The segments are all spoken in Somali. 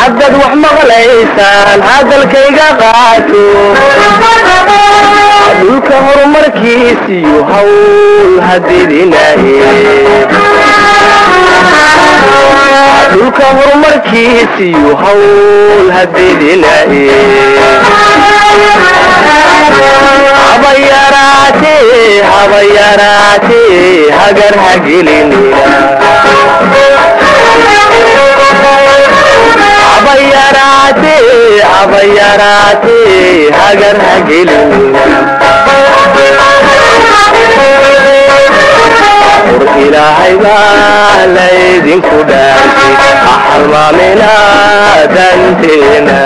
haddad wax maqlaysaan hadalkayga qaato dhulka horumarkiisiyo hawl hadidinaye dhulka horumarkiisiyo hawl hadidinaye habayaraatee hagar hagelinina habayaraatee hagar hagelinina qur ilaahay baa laydinku dhaartay halmaamina danteena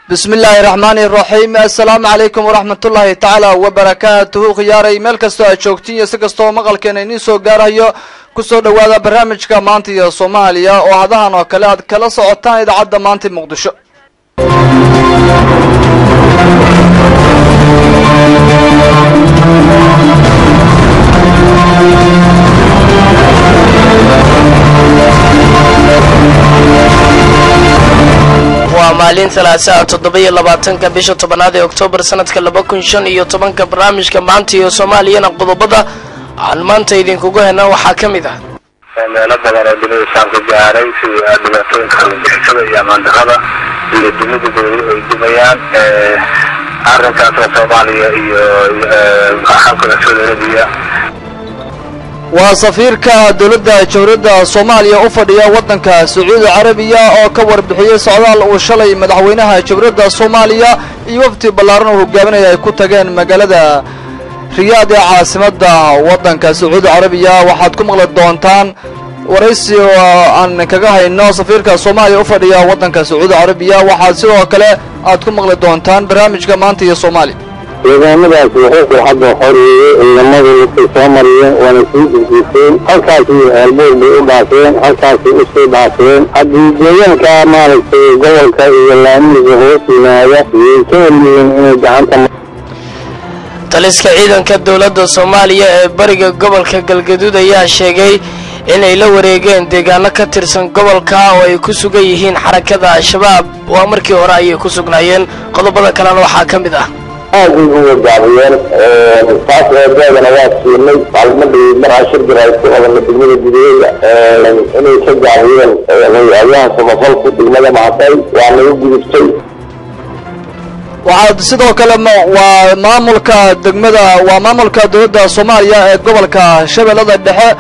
بسم الله الرحمن الرحيم السلام عليكم ورحمة الله تعالى وبركاته خياري ميل كستو اجوكتين يسكستو مقال كان ينسو غارهيو كسو دوادا برنامجka maanta iyo Soomaaliya oo hadahan oo kale aad kala socotaan idaacada maanta Muqdisho maalin 7 bisha 10 Oktoobar sanadka 2015 barnaamijka maanta iyo Soomaaliyana qodobada aan maanta idinkugu heyna waxa kamid ah meelo badan oo dunida saamka gaaray sida dhibaatooyinka xalqada iyo mandaqada iyo dunida ay dumayaan arrinkaas Soomaaliya iyo xalqada Soomaaliya وصفيرك دولة جوريدة صوماليا أفضل وطنك سعود عربية أو كور بحية سعودال وشلي مدحوينها جوريدة صوماليا يوفتي بلارنه قابنا يكون تجان مجالة رياضة عاصمة وطنك سعود عربية وحدكم غلط دونتان ورئيسي عن كجاه إنه صفيرك صوماليا أفضل وطنك سعود عربية وحاسوا كلا عدكم غلط دونتان برامج كمان تي صومالي nidaamadaas wuxuu xadda xoriyay ciidamada Soomaaliya wana sii jirteen halkaas halbood u dhaafeen halkaas u soo dhaafeen hadii deegaanka maaragtay gobolka iyo laamiga hoostiinaada iyo keenayeen inay gacanta taliska ciidanka dawladda Soomaaliya ee bariga gobolka Galgaduud ayaa sheegay inay la wareegeen deegaano ka tirsan gobolka oo ay ku sugan yihiin xarakada Shabaab waa markii hore ay ku sugnaayeen qodobada kalena waxa kamid ah ugu gaabiyeen taas oo dadana waa siinay qalmadii marashir dirayso oo la degmada gudaheeda inay ka gaabiyeen hay'adaha samafalka degmada Maasai waa lagu gudubtay waxaad sidoo kale waa maamulka dawladda Soomaaliya ee gobolka Shabeellada Dhexe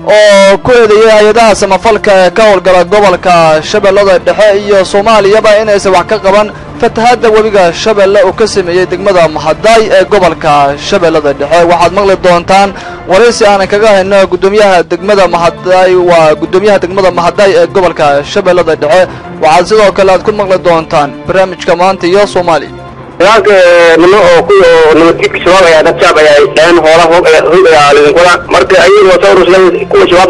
oo ku eedeeyay hay'adaha samafalka ee ka howlgala gobolka Shabeellada Dhexe iyo Soomaaliyaba inaysan wax ka qaban فتحات وبيجا شبل وكسمية دقمة محداي قبل كشبل هذا الدحى واحد مغلط دونتان وليس أنا كجاه إنه قدوميها دقمة محداي وقدوميها دقمة محداي قبل كشبل هذا الدحى وعزيزه كلا تكون مغلط دونتان برامج كمان تيا صومالي. لكن نمكيك شباب يا دكتور يا إنسان هو على الكلام مرت أي وصور كل شباب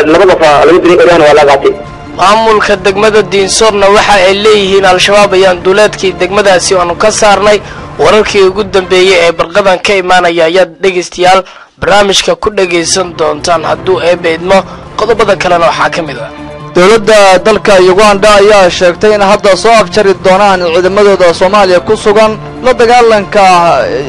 لبضفة لمدري كلام ولا قاتي. maamulka degmada Diinsoorna waxa ay leeyihiin al-shabaab ayaan duuleedkii degmadaasi aanu ka saarnay wararkii ugu dambeeyay ee barqadan ka imaanaya ayaa dhageystayaal barnaamijka ku dhageysan doontaan hadduu eebeedmo qodobada kalena waxa kamid ah dawladda dalka Uganda ayaa sheegtay in hadda soo afjari doonaan ciidamadooda Soomaaliya ku sugan la dagaalanka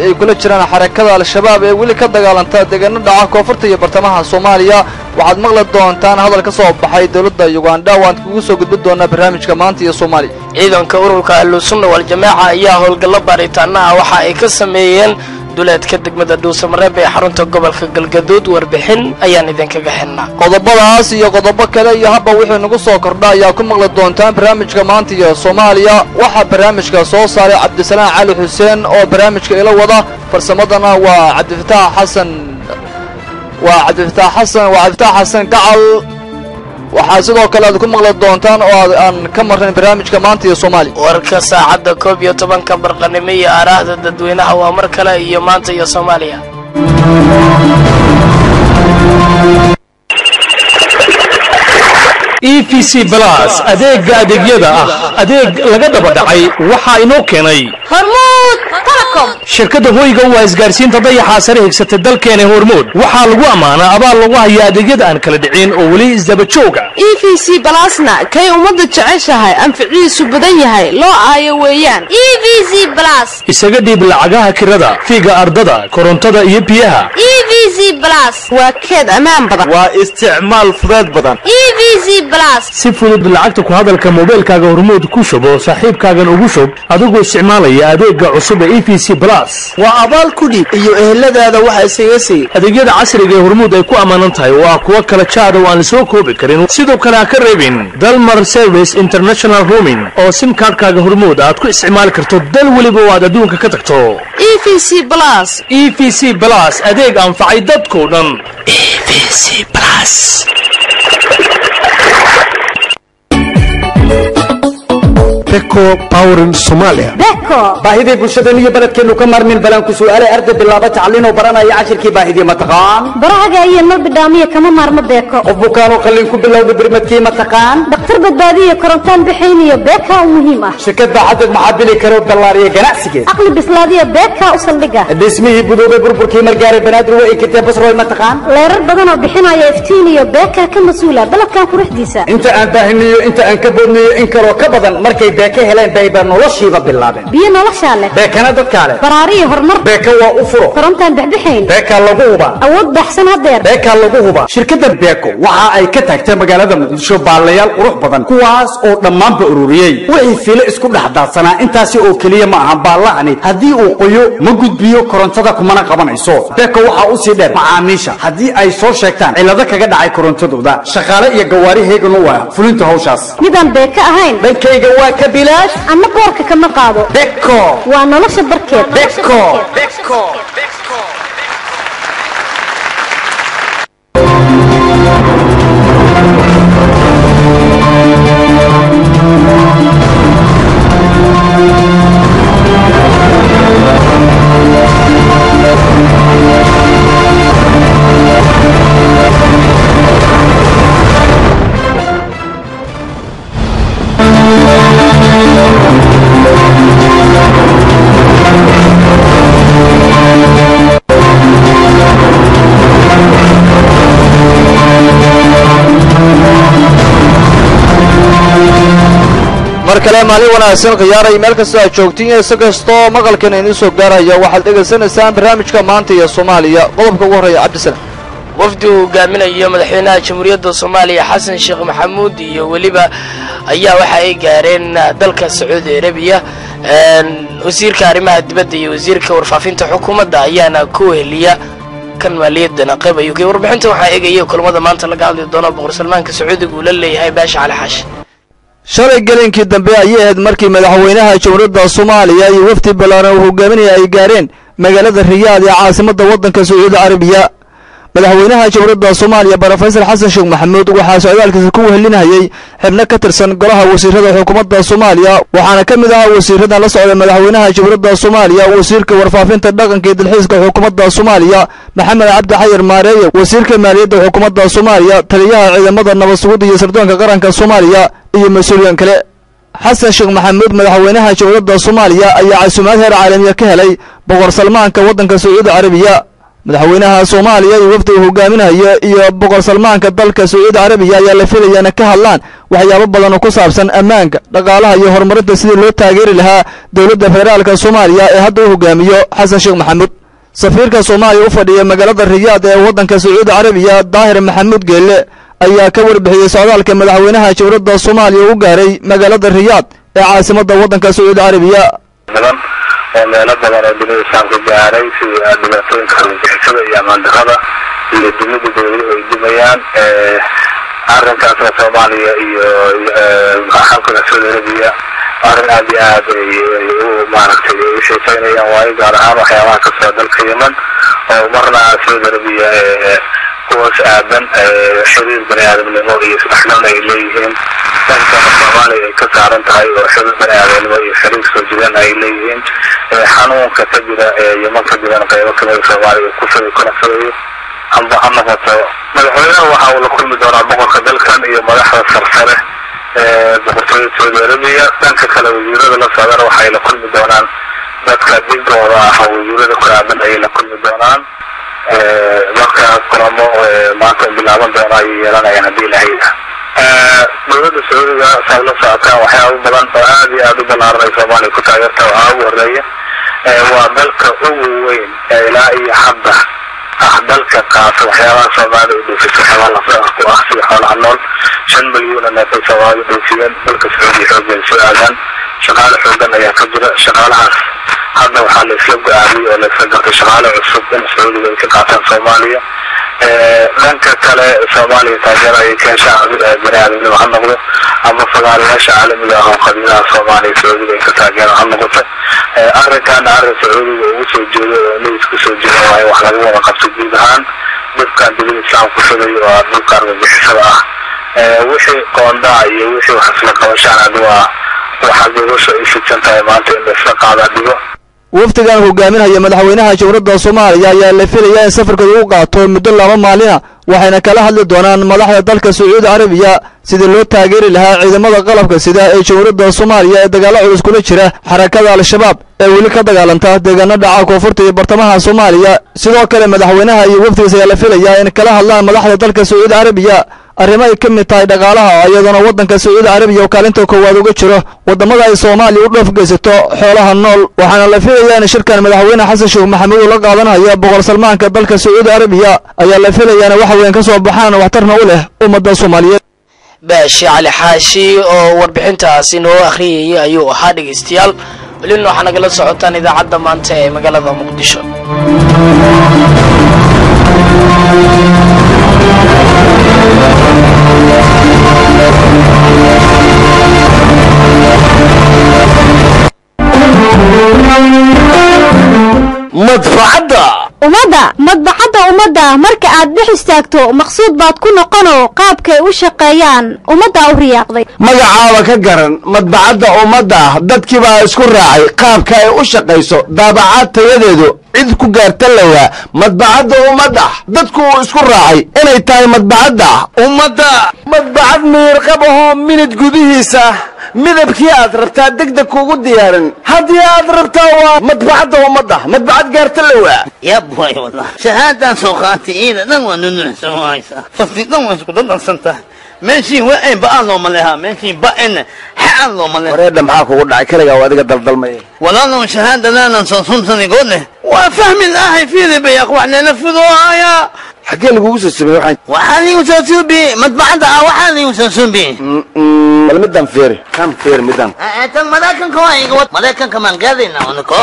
ay kula jiraan xarakada al-shabaab ee weli ka dagaalanta deegaano dhaca koonfurta iyo bartamaha Soomaaliya waxaad maqli doontaan hadal ka soo baxay dawladda Uganda waan kugu soo gudbin doonaa barnaamijka maanta iyo Soomaaliya ciidanka ururka Ahlusunna wal Jamaaca ayaa howlgalo baaritaana waxa ay ka sameeyeen duleedka degmada Dhuusamareeb ee xarunta gobolka Galgaduud warbixin ayaan idinkaga helnaa qodobadaas iyo qodobo kale iyo habba wixii nagu soo kordhay ayaa ku maqli doontaan barnaamijka maanta iyo Soomaaliya waxa barnaamijka soo saaray Cabdisalaan Cali Xuseen oo barnaamijka ila wada farsamadana waa Cabdifataax Xasan Gacal waxaa sidoo kale aad ku maqli doontaan oo aan ka marnay barnaamijka maanta iyo Soomaaliya warka saacada 11 barqanimo iyo aaraahda dadweynaha waa mar kale iyo maanta iyo Soomaaliya EPC Plus adeegyada adeeg laga daba dhacay waxa inoo keenay Hormuud Telecom shirkadda hoyga waa isgaarsiinta dayaxa sare higsatay dalkeena Hormuud waxa lagu amaanaa abaal lagu hayaa adeegyada aan kala dhicin oo wali isdaba jooga EPC Plusna kay umada jeceshahay anficiisu badan yahay loo aayo weeyaan EPC Plus isaga dhiib lacagaha kirada fiiga ardada korontada iyo biyaha EPC Plus waa keed amaan badan waa isticmaal fudeed badan EPC Plus si fudud lacagta ku hadalka mobilkaaga Hormuud ku shubo saaxiibkaagan ugu shub adigoo isticmaalaya adeega cusub ee EPC Plus waa abaal ku dhig iyo eheladaada waxa isaga sii adeegyada casriga ee Hormuud ay ku amaanan tahay waa kuwa kala jaad oo aan soo koobi karin sidoo kale ka reebin Dalmar Service International Roaming oo sim cardkaaga Hormuud aad ku isticmaali karto dal waliba oo aad adduunka ka tagto EPC Plus adeeg anfacay dadkoo dhan EPC Plus Beko Power in Somalia. Beko baahida bulshada iyo baladkeenu ka marmin balan ku su'aalay arday bilaaba tacliin oo baranaya cashirkii baahidii mataqaan barahaga iyo nabadaamiye kama maarmo Beko qof bukaan oo qalin ku bilowday birmadkii mataqaan dhakhtar badbaadiye korontaan bixinayo Beko muhiim ah shirkadda cadad maxabili karo dalaariye ganacsigeed aqli bislaadiye Beko u saldhiga dhismihii budooday burburkii margaaray banaadir way ka basroy mataqaan leerar badan oo bixinaya iftiin iyo Beko ka masuula baladkan quruxdiisa inta aan baahinayo inta aan ka boodnayo in kale ka badan markay Beko heleen bayba noloshiiba bilaabeen biyo nolosha leh Bekana dadka leh baraariye hormar Beko waa u furo korontaan bixbixayn Beko lagu huba awood baxsan hadeer Beko lagu huba shirkadda Beko waxa ay ka tagtay magaalada Muqdisho baalayaal qurux badan kuwaas oo dhammaanba ururiyay wixii filo isku dhaxdaasana intaasi oo kaliya ma aha baalahani hadii uu qoyo ma gudbiyo korontada kuma qabanayso Beko waxa uu sii dheer macaamiisha hadii ay soo sheegtaan cilado kaga dhacay korontadooda shaqaale iyo gawaari heegan u ah fulinta hawshaas midaan Beko ahayn dhankayga waa ka bilaash ama boorka kama qaado Beko waa nolosha barkeed Beko markale maalin wanaagsan qiyaaray meel kasta aad joogtiin ee sagastoo maqalkan idin soo gaaraya waxaad dhegaysanaysaan barnaamijka maanta iyo Soomaaliya qodobka ugu horeeya Cabdisalaan wafdi uu hogaaminayo madaxweynaha jamhuuriyadda Soomaaliya Xasan Sheekh Maxamuud iyo waliba ayaa waxa ay gaareen dalka Sacuudi Arabiya wasiirka arrimaha dibadda iyo wasiirka warfaafinta xukuumadda ayaana ku heliya kan maaliyadana qayb ayuu ka warbixinta waxa eegayay kulamada maanta laga hadli doono boqor Salmaanka Sacuudiga uu la leeyahay Baasha Cali Xaashi shalay galinkii dambe ayay ahayd markii madaxweynaha jamhuuriyadda Soomaaliya iyo wafdi balaaran uu hogaaminayay ay gaareen magaalada Riyaad ee caasimadda waddanka Sacuudi Arabiya madaxweynaha jamhuuriyadda Soomaaliya Professor Xasan Sheekh Maxamuud waxa socdaalkiisa ku wehelinayay xubno ka tirsan golaha wasiirada xukuumadda Soomaaliya waxaana ka mid ah wasiirada la socda madaxweynaha jamhuuriyadda Soomaaliya wasiirka warfaafinta dhaqanka iyo dalxiiska xukuumadda Soomaaliya Maxamed Cabdi Xayir Maareeye wasiirka maaliyadda xukuumadda Soomaaliya taliyaha ciidamada nabad sugidda iyo sirdoonka qaranka Soomaaliya iyo mas'uuliyiin kale Xasan Sheekh Maxamuud madaxweynaha jamhuuriyadda Soomaaliya ayaa casuumaad heer caalami ah ka helay boqor Salmaanka waddanka Sacuudi Arabiya madaxweynaha soomaaliya iyo wafdi uu hogaaminayo iyo boqor salmaanka dalka sacuudi carabiya ayaa la filayaa inay ka hadlaan waxyaabo badan oo ku saabsan ammaanka dhaqaalaha iyo horumarinta sidii loo taageeri lahaa dowladda federaalka soomaaliya ee hadda uu hogaamiyo xasan sheekh maxamuud safiirka soomaaliya u fadhiya magaalada riyaad ee waddanka sacuudi carabiya daahir maxamuud geelle ayaa ka warbixiyey socdaalka madaxweynaha jawladda soomaaliya u gaaray magaalada riyaad ee caasimadda waddanka sacuudi carabiya oo meelo badan oo dunida islaamka gaaray sida dhibaatooyinka argagixisada iyo ammaan darrada iyo dunida dowladuhu ay dimayaan arrinkaasna soomaaliya iyo xalkada saudi arabiya arrin aad iyo aad ay u maaragtay u xiiseynayaan waayo gaar ahaan waxyaabaha ka soo dalka yemen oo marna saudi arabiya kuwaas aadan xiriir bani aadamnimo iyo isdhexgalna ay leeyihiin dankana soomaaliya ay ka saaran tahay oo xiriir bani aadamnimo iyo xiriir soo jireen ay leeyihiin xanuunka ka jira yemen ka jiran qaybo kamida soomaaliya ku fidayo amba ha noqoto madaxweynaha waxa uu la kulmi doonaa boqorka dalkan iyo madaxda sarsare boqortooyada saudi arabiya dhanka kale wasiirada la socdana waxay la kulmi doonaan dadka dhigooda ah wasiirada ku aadan ayay la kulmi doonaan markaas kulamo maanta bilaaban doona ayay yeelanayaan haddii ilaahay dowladda sacuudiga saad la socotaan waxyaaba badan oo aad iyo aad u ballaaran ay soomaaliya ku taageerta waxaa ugu horeeya waa dalka ugu weyn ilaa iyo hadda dalka qaata waxyaabaha soomaaliya u dhoofiso xeebaa lafdhabar ku ah sida xoolaha nool 5 milyan oo neef ay soomaaliya dhoofiyeen dalka sacuudiya xooggeeda soo aadaan shaqaale xoogan ayaa ka jira shaqaalahaas hadda waxaa la isla go-aamiyey oo la isla gartay shaqaale cusub in sacuudiga ay ka qaataan soomaaliya dhanka kale soomaaliya taageeraya keesha bani aadamnimo ha noqdo ama fagaarayaasha caalamiga ah oo qadiidaha soomaaliya sacuudiga ay ka taageeraan ha noqoto arrinkaana arrin sacuudiga ugu soo jeedo oo nabis ku soo jeeda waayo wax laga wada qabto guud ahaan dhibkan dibada islaamku fidayo oo dhibka argagixisada ah wixii qoondaa iyo wixii wax isla qabashaan hadda waa waxaad ugusoo ifidsan tahay maanta in la isla qaadaa dhigo wafdigan hogaaminaya madaxweynaha jawladda soomaaliya ayaa la filayaa in safarkooda u qaato muddo 2 maalina waxayna kala hadli doonaan madaxda dalka sacuudi carabiya sidii loo taageeri lahaa ciidamada qalabka sida ee jawladda soomaaliya ee dagaalo culus kula jira xarakada al-shabaab ee weli ka dagaalanta deegaanada dhaca koonfurta iyo bartamaha soomaaliya sidoo kale madaxweynaha iyo wafdigiisa ayaa la filayaa in kala hadlaan madaxda dalka sacuudi carabiya arrimo ay ka mid tahay dhaqaalaha iyadoona waddanka sacuudi carabiya oo kaalinta koowaad uga jiro waddamada ay soomaaliya u dhoof geysato xoolaha nool waxaana la filayaa in shirkan madaxweyne xasan sheekh maxamuud uu la qaadanayo boqor salmaanka dalka sacuudi carabiya ayaa la filayaa in wax weyn ka soo baxaan waxtarna u leh ummadda soomaaliyeed baashi cali xaashi oo warbixintaasi noo akhriyayay ayuu ahaa dhegeystayaal welina waxaa nagala socotaan idaacadda maanta ee magaalada muqdisho madbacadda ummadda marka aad dhex istaagto maqsuud baad ku noqonoo qaabkay u shaqeeyaan ummaddaa u riyaaqday magacaaba ka garan madbacadda ummadda dadkii baa isku raacay qaabka ay u shaqayso daabacaad tayadeedu cid ku gaarta lawaa madbacadda ummadda dadku uu isku raacay inay tahay madbacadda ummadda madbacad miirqab ahoo minid gudihiisa midabkii aad rabtaa degdeg kuugu diyaarin haddii aad rabtaa waa madbacadda ummadda madbacad gaarta lawaa yabway wallah shahaadaan soo qaatay iida dhan waa nunucsan haysaa fasti dhan waa isku dadalsan tahay meeshii waa ay ba'aan looma lehaa meeshii ba'ena xaan looma leha wareedha maxaa kugu dhacay kaligaa waa adiga daldalmaya walaalow shahaadadaanan soo sumsani goodleh waa fahmi lahay fiidi bayaq wax nala fudoohaya xaggee lagugu soo sameeyey waxaa liigu soo suubi madbacadda ah waxaa liigu soo suubi bal midaan fiiri kan fiiri midaan tan maraykanka waa iga wad maraykanka maan gaadayna unako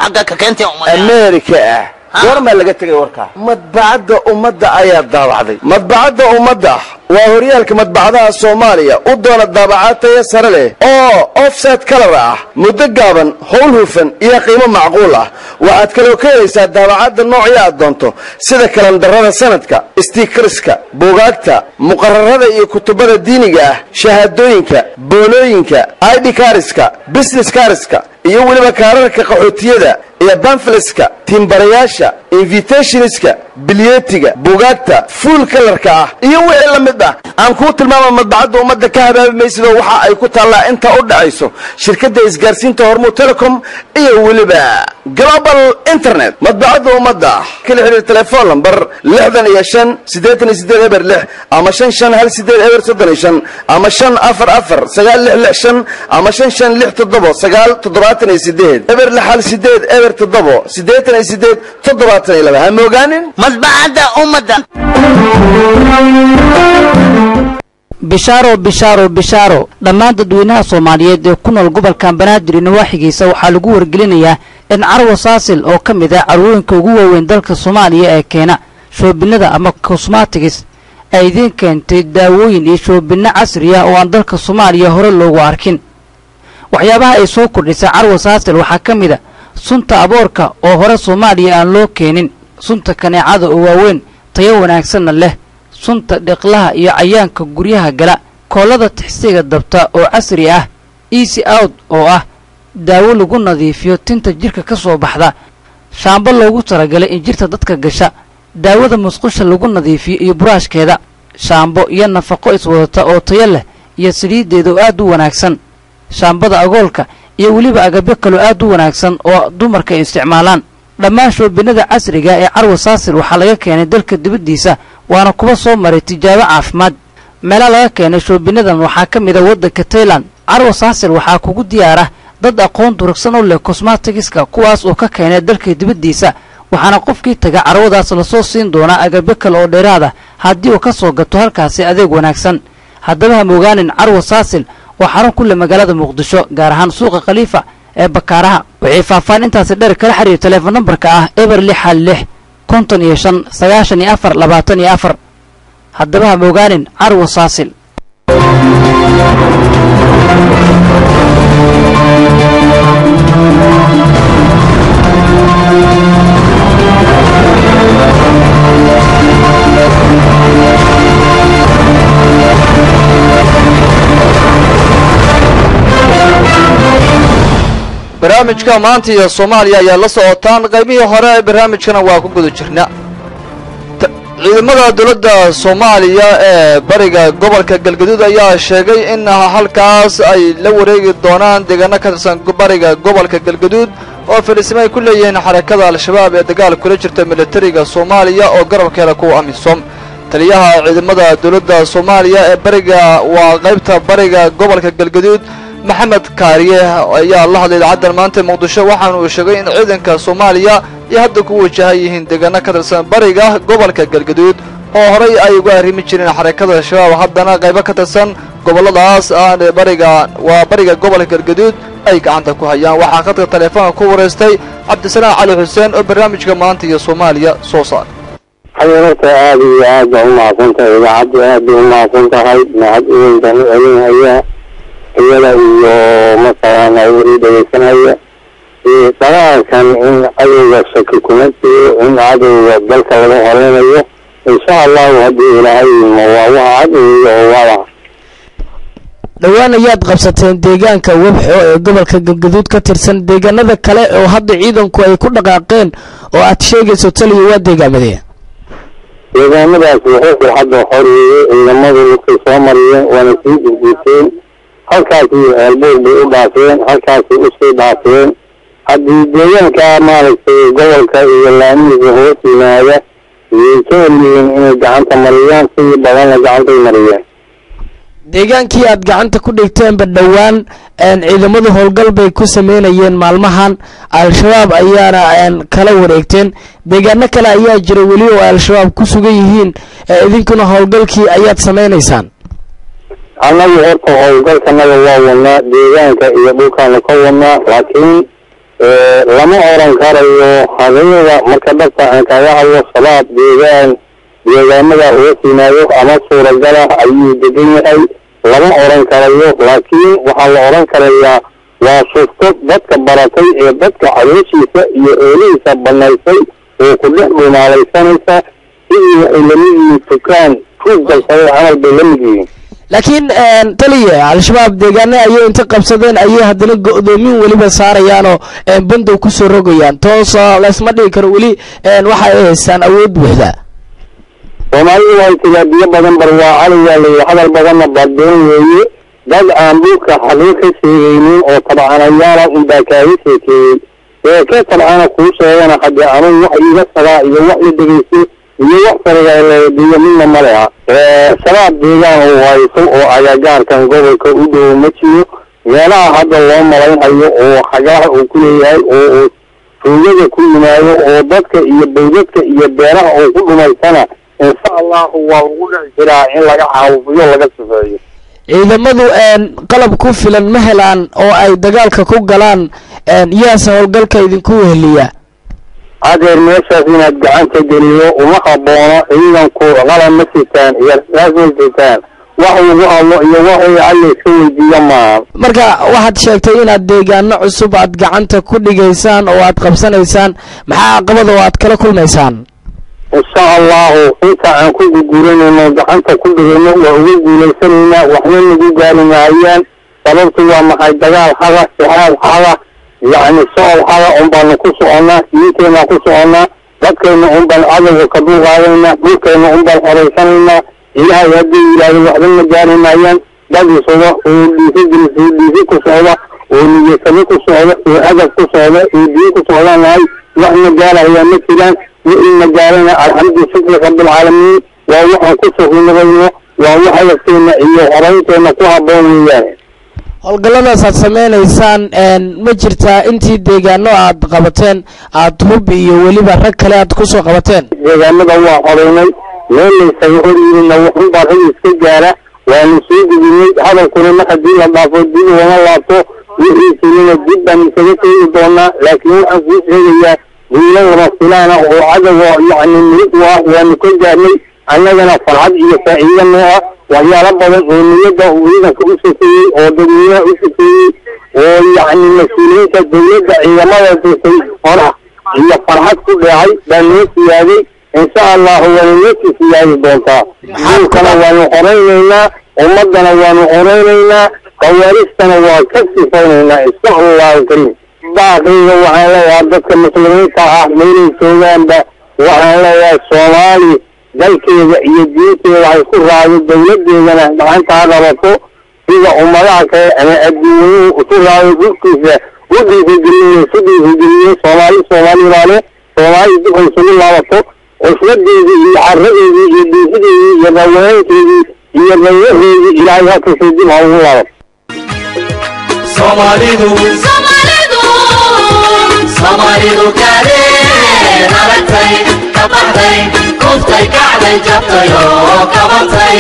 xagga ka keentay amerika goormaa laga tegay warkaa madbacadda ummadda ayaa daabacday madbacadda ummadda waa horyaalka madbacadaha soomaaliya u doona daabacaad taya sare leh oo offset color ah muddo gaaban howl hufan iyo qiimo macquul ah waxaad kaloo ka helaysaa daabacadda noocii aad doonto sida kalandarrada sanadka stiikariska buugaagta muqararada iyo kutubada diiniga ah shahaadooyinka boolooyinka id kariska business kariska iyo weliba kaararka qaxootiyada iyo banfleska timbarayaasha invitationska bilyetiga bugaagta full colorka ah iyo wixii la mid ah aan ku tilmaamo madbacadda ummadda ka habaabi maysido waxa ay ku taallaa inta u dhacayso shirkadda isgaarsiinta Hormuud Telecom iyo waliba Global Internet madbacadda ummadda kala xiriir telefoon number 65 88 eber 6 ama 55 eber 35 ama 544 965 ama 5567 eber 68 eber 7 88 7 ha moogaanin madbacadda ummadda bishaaro bishaaro bishaaro dhammaan dadweynaha Soomaaliyeed ee ku nool gobolka Banaadir nawaaxigiisa waxaa lagu wargelinayaa in Carwo Saasil oo ka mid ah carwooyinka ugu waaweyn dalka Soomaaliya ee keena shoobinada ama cosmetics ay idin keentay daawooyin iyo shoobino casri ah oo aan dalka Soomaaliya hore loogu arkin waxyaabaha ay soo kordhisay Carwo Saasil waxaa ka mid ah sunta aboorka oo hore Soomaaliya aan loo keenin sunta kaneecada oo waaweyn tayo wanaagsan leh sunta dhiqlaha iyo cayaanka guryaha gala koolada tixsiga dabta oo casri ah easy out oo ah daawo lagu nadiifiyo tinta jirka ka soo baxda shaambo loogu talagalay in jirta dadka gasha daawada musqusha lagu nadiifiyo iyo buraashkeeda shaambo iyo nafaqo iswadata oo tayo leh iyo saliideeda oo aad u wanaagsan shaambada agoolka iyo waliba agabyo kale aad u wanaagsan oo dumarka isticmaalaan dhammaan shoobinada casriga ee Carwo Saasil waxaa laga keenay dalka dibadiisa waana kuwa soo maray tijaabo caafimaad meelaha laga keenay shoobinadan waxaa ka mid ah waddanka Thailand Carwo Saasil waxaa kugu diyaara dad aqoon durugsan u leh cosmeticska kuwaas oo ka keenay dalka dibadiisa waxaana qofkii taga carwadaas la soo siin doona agabyo kale oo dheeraad ah haddii uu ka soo gato halkaasi adeeg wanaagsan haddaba mogaanin Carwo Saasil oo xarun ku leh magaalada Muqdisho gaar ahaan suuqa Khalifa ee Bakaaraha wixii faahfaahin intaas dheer kala xiriir telefoon numberka ah eber 66 55 94 24 haddaba mogaanin Carwo Saasil barnaamijka maanta iyo Soomaaliya ayaa la socotaan qaybihii hore ee barnaamijkana waa ku guda jirnaa ciidamada dawladda Soomaaliya ee bariga gobolka Galgaduud ayaa sheegay in halkaas ay la wareegi doonaan deegaano ka tirsan bariga gobolka Galgaduud oo fariisimay ku leeyihiin xarakada al-shabaab ee dagaal kula jirta militariga Soomaaliya oo garabkeeda ku amisom taliyaha ciidamada dawladda Soomaaliya ee bariga waa qaybta bariga gobolka Galgaduud محمد كاريه ayaa la hadlay idaacada maanta Muqdisho waxaana uu sheegay in ciidanka Soomaaliya ay hadda ku wajahayihiin deegaano ka tirsan bariga gobolka Galgaduud oo horay ay uga arrimi jireen xarakada shabaab haddana qaybo ka tirsan goboladaas aan bariga gobolka Galgaduud ay gacanta ku hayaan waxa khadka telefoonka ku wareystay Cabdisalaam Cali Xuseen oo barnaamijka maanta iyo Soomaaliya soo saar xayaarta aad iyo aad u maaqsantahay idaacada aad u maaqsantahay mahad weyn baan u celinayaa iyada iyo masalan ay dhageysanaya dagaalkan in cadowga shaki kuma jiro in cadowga dalka laga horeynayo insha Allah haddii ilaahay waa cadowga oo waa dhawaan ayaad qabsateen deegaanka wabxo ee gobolka Galgaduud ka tirsan deegaanada kale oo hadda ciidanku ay ku dhaqaaqeen oo aad sheegayso taliye waa deegaamada deegaanadaas wuxuu hadda xoreeyay ciidamadu ay soo mariyeen waana sii gudbiseen halkaasi albood bay u dhaafeen halkaasi u sii dhaafeen haddii deegaanka maaragtay gobolka iyo laamihiisa hoos yimaada iyo keliyiin inay gacanta mariyaan sidii badanna gacantay mariyeen deegaankii aad gacanta ku dhigteenba dhawaan ciidamadu howlgal bay ku sameynayeen maalmahan al-shabaab ayaana kala wareegteen deegaano kale ayaa jira weli oo al-shabaab ku sugan yihiin idinkuna howlgalkii ayaad sameynaysaan annagu horta howlgalkanaga waa wadnaa deegaanka iyo dhulkaana ka wadnaa laakiin lama oran karayo hadeeda marka dhabta aan kaga hadlo shabaab deegaanada uga yimaado ama suuragala ayuu degan yahay lama oran karayo laakiin waxaa la oran karayaa waa shufto dadka baratay ee dadka calooshiisa iyo eelihiisa banaysay oo ku dhex dhumaalaysanaysa sidii waxay lamid yihiin tukaan tuug galsaday camal bay lamid yihiin laakiin taliya al-shabaab deegaana ayay inta qabsadeen ayay haddana go'doomin weliba saarayaanoo bandow ku soo rogayaan toos laysma dhigi karo weli waxa ay haystaan awood buuxda soomaalidu way tilaabiyo badan barwaacalayaa leeyahay hadal badanna baaddoon weeye dad aan dhulka xaqiiq ka sheegaynin oo tabcanayaala unbaa kaaga sheekeeyey ee ka tabcana kuu sheegana haddii anuu wax iiga sagaa iyo wax la dhegeysto iyo wax faragaleediyo midna ma leha shabaab deegaan uu hayso oo agagaarkan gobolka u dhow ma jiro meelaha hadda loo malaynayo oo xagaha uu ku leeyahay oo tuugada ku yimaado oo dadka iyo bawdadka iyo beeraha uu ku dhumaysana insha allahu waa ugu dhici jiraa in laga caawiyo laga sifeeyo ciidamadu qalab ku filan ma helaan oo ay dagaalka ku galaan yaase howlgalka idinku weheliya adeer meeshaas inaad gacanta geliyo uma haboono ciidanku qalan ma sitaan iyo raas ma sitaan wax ugu hadlo iyo waxay alle iska weydiiya maaha marka waxaad sheegtay inaad deegaano cusub aad gacanta ku dhigaysaan oo aad qabsanaysaan maxaa caqabada oo aad kala kulmaysaan insha allahu inta aan ku guguranayno gacanta ku dhigayno waa uga guulaysanaynaa waxna nagu gaari maayaan sababtu waa maxay dagaal xaga saxaab xaga يعني سؤال حاجة أمبان كسوعنا يمكن كسوعنا لكن أمبان عدد كبير علينا ممكن أمبان حريصنا إلى يدي إلى الواحد المجال معين بدي صلاة واللي كسوعنا واللي يسمي كسوعنا وهذا كسوعنا واللي كسوعنا معي واحد مجال هي مثلا وإن مجالنا الحمد لله رب العالمين وواحد كسوعنا غيره وواحد يكتبنا إيه حريصنا كوها بوميان howlgalladaas aad sameynaysaan ma jirtaa intii deegaano aad qabateen aad hub iyo weliba rag kale aad ku soo qabateen deegaanada waa xoreynay meel laysaga horyimidna wuxun baa rag iska gaara waanu soo gudinay hadalkuna mar haddii la dhaafo dib ugama laabto wixii jirina dib baan isaga keeni doonaa laakiin waxaan kuu sheegayaa guulo lama filaana oo cadowga yacni milig u ah waanu ka gaarnay annagana farxad iyo faa'iido noo ah waxyaalo badan oo niyadda ciidanka u shaqeeyey oo dadweynaha u shaqeeyey oo yacni mas-uuliyiinta dawladda ciidamada dhisay hora iyo farxad ku dhacay baa noo siyaaday insha allahu waana noo sii siyaadi doontaa dhulkana waanu qoraynaynaa ummaddana waanu qoraynaynaa qawaaristana waa ka sifaynaynaa insha allahu kariim baaqayga waxaan leeyahay dadka muslimiinta ah meelay joogaanba waxaan leeyahay soomaali dalkeeda iyo diinteeda waxay ku raacdo dawladeedana gacanta ha qabato sida ummadaha kale ama adduunyuhu isu raacdo dhulkiisa u dhiirigeliyey soomaali baale soomaali dib ay isugu laabato cusbadeedii iyo caradeedii iyo dhiifideedii iyo rawaankeedii iyo rawaheedii ilaahay halkaasay dib ha ugu laabato Soomaalidu kaadeen aragtay ka baxday kuftay kacday jabtay oo kabatay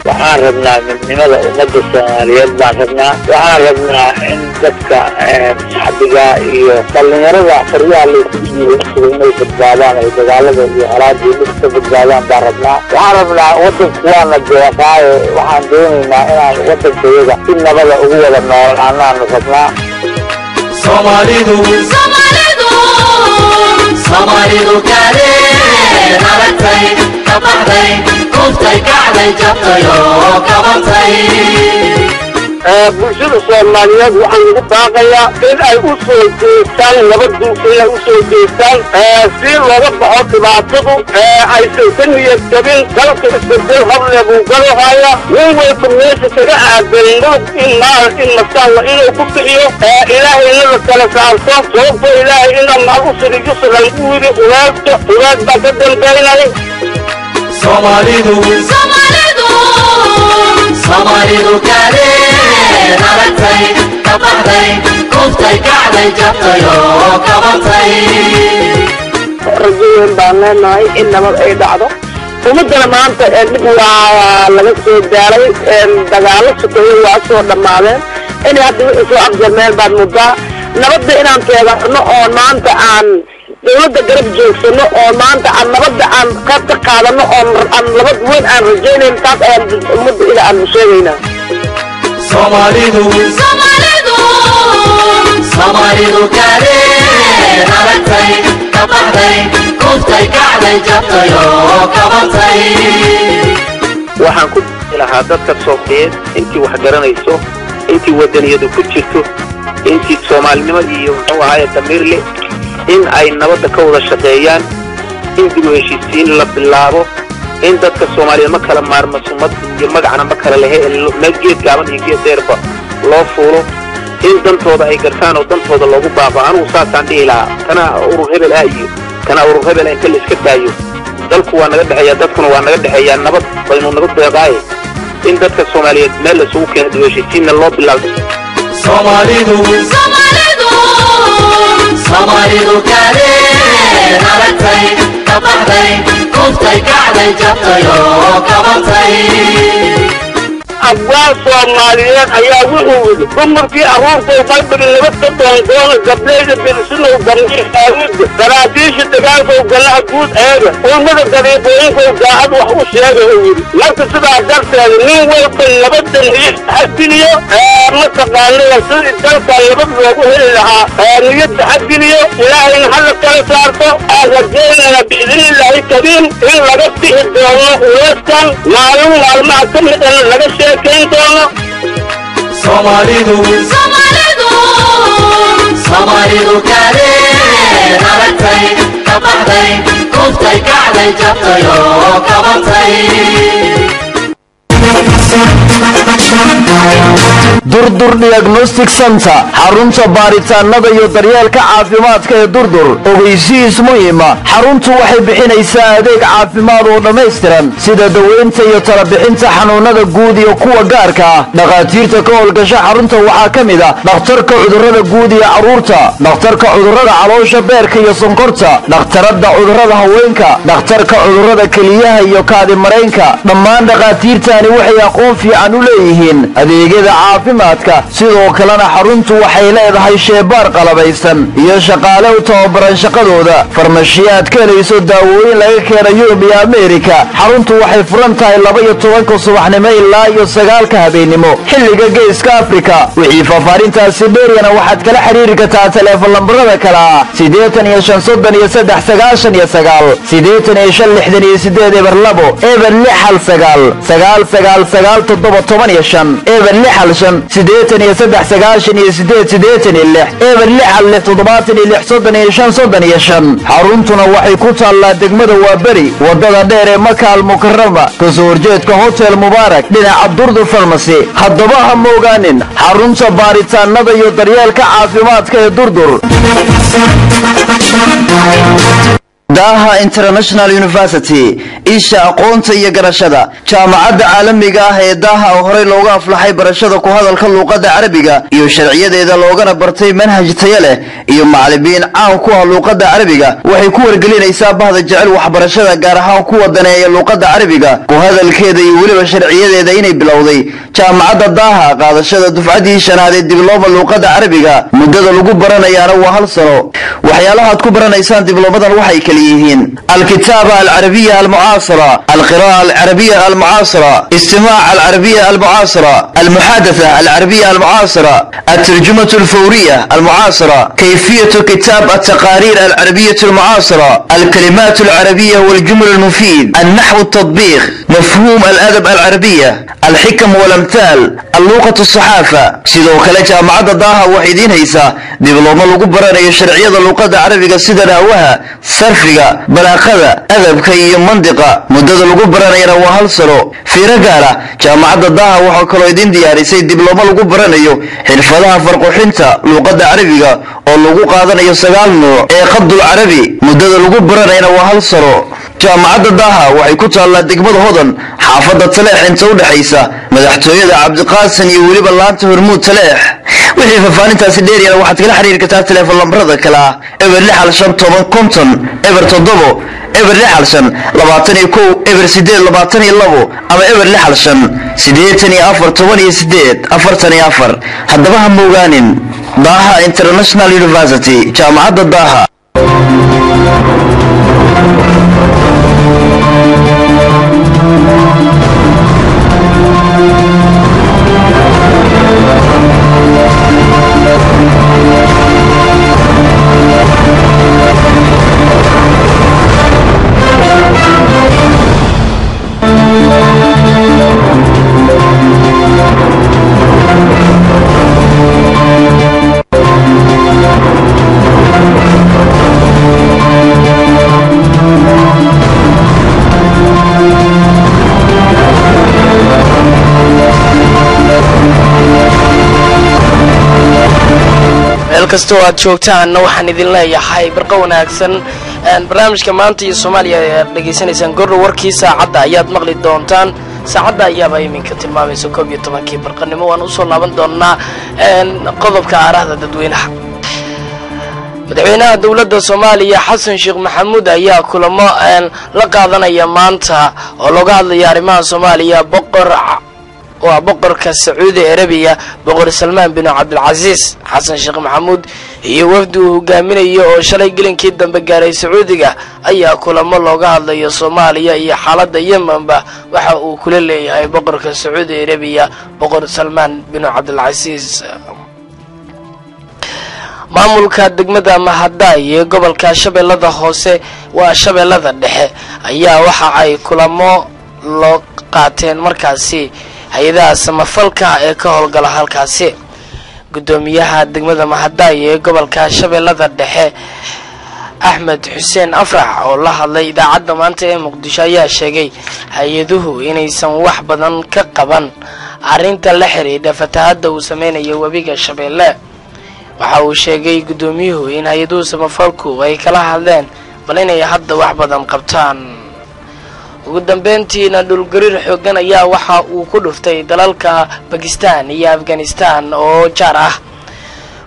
waxaan rabnaa midnimada ummadda Soomaaliyeed baan rabnaa waxaan rabnaa in dadka shacbiga iyo dhalinyarada xorriyaha loo siiyay inay badbaadaan ay dagaalada iyo halaadii dhibka badbaadaan baan rabnaa waxaan rabnaa waddanku waana deeqaaye waxaan doonaynaa inaan waddankayaga si nabada ugu wada noolaanaanu rabnaa Soomaalidu kaadeen aragtay ka baxday kuftay kacday jabtay oo kabatay bulshada Soomaaliyeed waxaan ugu baaqayaa in ay u soo jeestaan nabaddu inay u soo jeestaan si looga baxo dhibaatadu aysan ka niyad jabin dalka isbedel horle buu galahaya nin walba meesha kaga aadan in masalla inuu ku bixiyo ilaahayna la kala saarto sababto ilaahay ina maal u siriyo sugan u yidhi ulaad baa ka dambaynay Soomaalidu kaadeen aragtay ka baxday kuftay kacday jabtay oo kabatay rajayn baan leenahay in nabad ay dhacdo ummadana maanta dhib waa laga soo daalay dagaalo sokeeye waa soo dhammaadeen inay hadda wixii soo afjarmeen baad muddaa nabadda inaan teegaano oo maanta aan dawladda garab joogsano oo maanta aan nabadda aan qayb ka qaadano oo aan nabad weyn aan rajaynayn taas ayaan ummadda ila aan sheegaynaa Soomaalidu kaadeen aragtay ka baxday kuftay kacday jabtay oo kabatay waxaan ku lahaa dadka Soomaaliyeed intii wax garanayso intii wadaniyadu ku jirto intii Soomaalinimo iyo muxuu ahaay damiir leh in ay nabadda ka wada shaqeeyaan in dib u heshiisiin la bilaabo in dadka Soomaaliyeed ma kala maarmo sumad iyo magacna ma kala leeyahay meel geed gaaban iyo geed dheerba loo fuulo in dantooda ay gartaan oo dantooda loogu baabaa anigu saasaan dhihi lahaa kana urur hebel iyo kana urur hebel inta la iska daayo dalku waa naga dhaxeeya dadkuna waa naga dhaxeeya nabad baynu naga deeqaay in dadka Soomaaliyeed meel la isugu keeno dib u heshiisiinna loo bilaabo Soomaalidu kale naratay kabaxday kuftay kacday jabtay oo kabatay أبواب صوماليين أيها وحود ثم في أروف وقلب اللي بتطلع دون قبلين بالسنة وقرنين حاود فراتيش الدقال فوقلها قود هذا ومدى قريبين فوقاعد وحوش هذا لا تسبع درس هذا مين ويقل اللي بدل هيش حدنيا مصدقا لنا سنة الدرس اللي بدل وقوه لها نيد حدنيا إلهي نحل الثلاث صارته أغجينا بإذن الله كريم إلا قبته الدولة ويسكن معلوم معلومة أن لقى Soomaalidu kale naratay kabaxday kuftay kacday jabtay oo kabatay durdur diagnostic center xarunta baaritaanada iyo daryeelka caafimaadka ee durdur ogeysiis muhiima xaruntu waxay bixinaysaa adeeg caafimaad oo dhammaystiran sida daweynta iyo talabixinta xanuunada guud iyo kuwa gaarka ah dhakhaatiirta ka howlgasha xarunta waxaa ka mid ah dhakhtarka cudurrada guud iyo carruurta dhakhtarka cudurrada caloosha beerka iyo sonkorta dhakhtarada cudurrada haweenka dhakhtarka cudurrada keliyaha iyo kaadimareenka dhammaan dhakhaatiirtani waxay aqoon fiican u leeyihiin adeegyada caafimaadka sidoo kalena xaruntu waxay leedahay sheebaar qalabaysan iyo shaqaale u tababaran shaqadooda farmashiyaad ka helayso daawooyin laga keenay Yurub iyo Ameerika xaruntu waxay furan tahay 12 subaxnimo ilaa 9 habeenimo xilliga geeska Afrika wixii fafaarintaasi dheeriyana waxaad kala xiriiri kartaa telefoon lambarada kala 85 xaruntuna waxay ku taallaa degmada Waabari wadada dheer ee Maka al-Mukarrama kasoo horjeedka Hotel Mubarak dhinaca Durdur Pharmacy haddaba ha moogaanin xarunta baaritaanada iyo daryeelka caafimaadka ee Durdur Daha International University isha aqoonta iyo garashada jaamacadda caalamiga ah ee Daha oo hore looga aflaxay barashada ku hadalka luqadda Carabiga iyo sharciyadeeda loogana bartay manhaj tayo leh iyo macallimiin caan ku ah luqadda Carabiga waxay ku wargelinaysaa bahda jecel waxbarashada gaar ahaan kuwa daneeya luqadda Carabiga ku hadalkeeda iyo waliba sharciyadeeda inay bilowday jaamacadda Daha qaadashada dufcadii shanaad ee dibloma luqadda Carabiga muddada lagu baranayaana waa 1 sano waxyaalaha aad ku baranaysaan diblomadan waxay كليهين الكتابة العربية المعاصرة القراءة العربية المعاصرة استماع العربية المعاصرة المحادثة العربية المعاصرة الترجمة الفورية المعاصرة كيفية كتاب التقارير العربية المعاصرة الكلمات العربية والجمل المفيد النحو التطبيق مفهوم الأدب العربية الحكم والأمثال اللغة الصحافة سيدو كلا جامعة Daha وحيدين هيسا دبلوما لغو برانيو شرعية اللغة العربية سيدنا وها صرفية بلاغة أدب كي منطقة مدد لغو برانيو وهل سنو في رقالة جامعة Daha وحكولو يدين دياري سيد دبلوما لغو برانيو حرفادها فرقو حنتا اللغة العربية ولغو قادنيو 9 نوع قد العربي مدد لغو برانيو وهل سنو جامعة Daha waxay ku taallaa degmada Hodan xaafadda Taleex inta u dhaxaysa madaxtooyada Cabdiqaasin iyo waliba laanta Hormuud Taleex wixii fafaanintaasi dheeriyana waxaad kala xiriiri kartaa telefoon lambarada kala eber 6550 eber 7 eber 65 21 eber 822 ama eber 65 haddaba ha moogaanin Daha International University jaamacadda Daha kasta oo aad joogtaanna waxaan idin leeyahay barqa wanaagsan barnaamijka maanta iyo Soomaaliya aad dhageysanaysaan goor warkii saacada ayaad maqli doontaan saacada ayaaba iminka tilmaamayso 12 barqanimo waan u soo laaban doonaa qodobka aaraahda dadweynaha madaxweynaha dawladda Soomaaliya Xasan Sheekh Maxamuud ayaa kulamo la qaadanaya maanta oo looga hadlayo arrimaha Soomaaliya boqorka Sacuudi Arabiya boqor Salmaan bin Cabdulaziz Xasan Sheekh Maxamuud iyo wafdi uu hogaaminayo oo shalay gelinkii dambe gaaray Sacuudiga ayaa kulamo looga hadlayo Soomaaliya iyo xaaladda Yemenba waxa uu kula leeyahay boqorka Sacuudi Arabiya boqor Salmaan bin Cabdulaziz maamulka degmada Mahaday ee gobolka Shabeellada Hoose waa Shabeellada Dhexe ayaa waxa ay kulamo loo qaateen markaasi hay'adaha samafalka ee ka howlgala halkaasi gudoomiyaha degmada Mahaday ee gobolka Shabeellada Dhexe Ahmed Xuseen Afrax oo la hadlay idaacadda maanta ee Muqdisho ayaa sheegay hay'aduhu inaysan wax badan ka qaban arrinta la xiriirta fatahaadda uu sameeyo wabiga Shabeelle waxa uu sheegay gudoomiyuhu in hay'aduhu samafalku ay kala hadleen bal inay hadda wax badan qabtaan ugu dambeyntiina dhulgariir xoogan ayaa waxa uu ku dhuftay dalalka Pakistan iyo Afghanistan oo jaar ah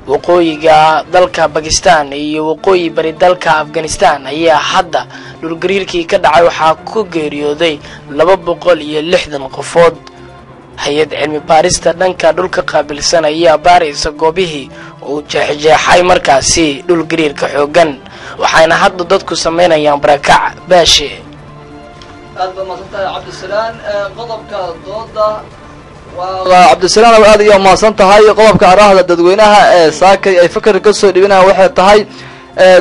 waqooyiga dalka Pakistan iyo waqooyi bari dalka Afghanistan ayaa hadda dhulgariirkii ka dhacay waxa ku geeriyooday 260 qofood hay'ad cilmi baarista dhanka dhulka qaabilsan ayaa baaraysa goobihii uu jeexay markaasi dhulgariirka xoogan waxayna hadda dadku sameynayaan barakac baashi aad maasanta Cabdisalaam qodobka dooda waa Cabdisalaam aad iyo maasantahay qodobka araahda dadweynaha ee saakay ay fikir ka soo dhibinayaan waxay tahay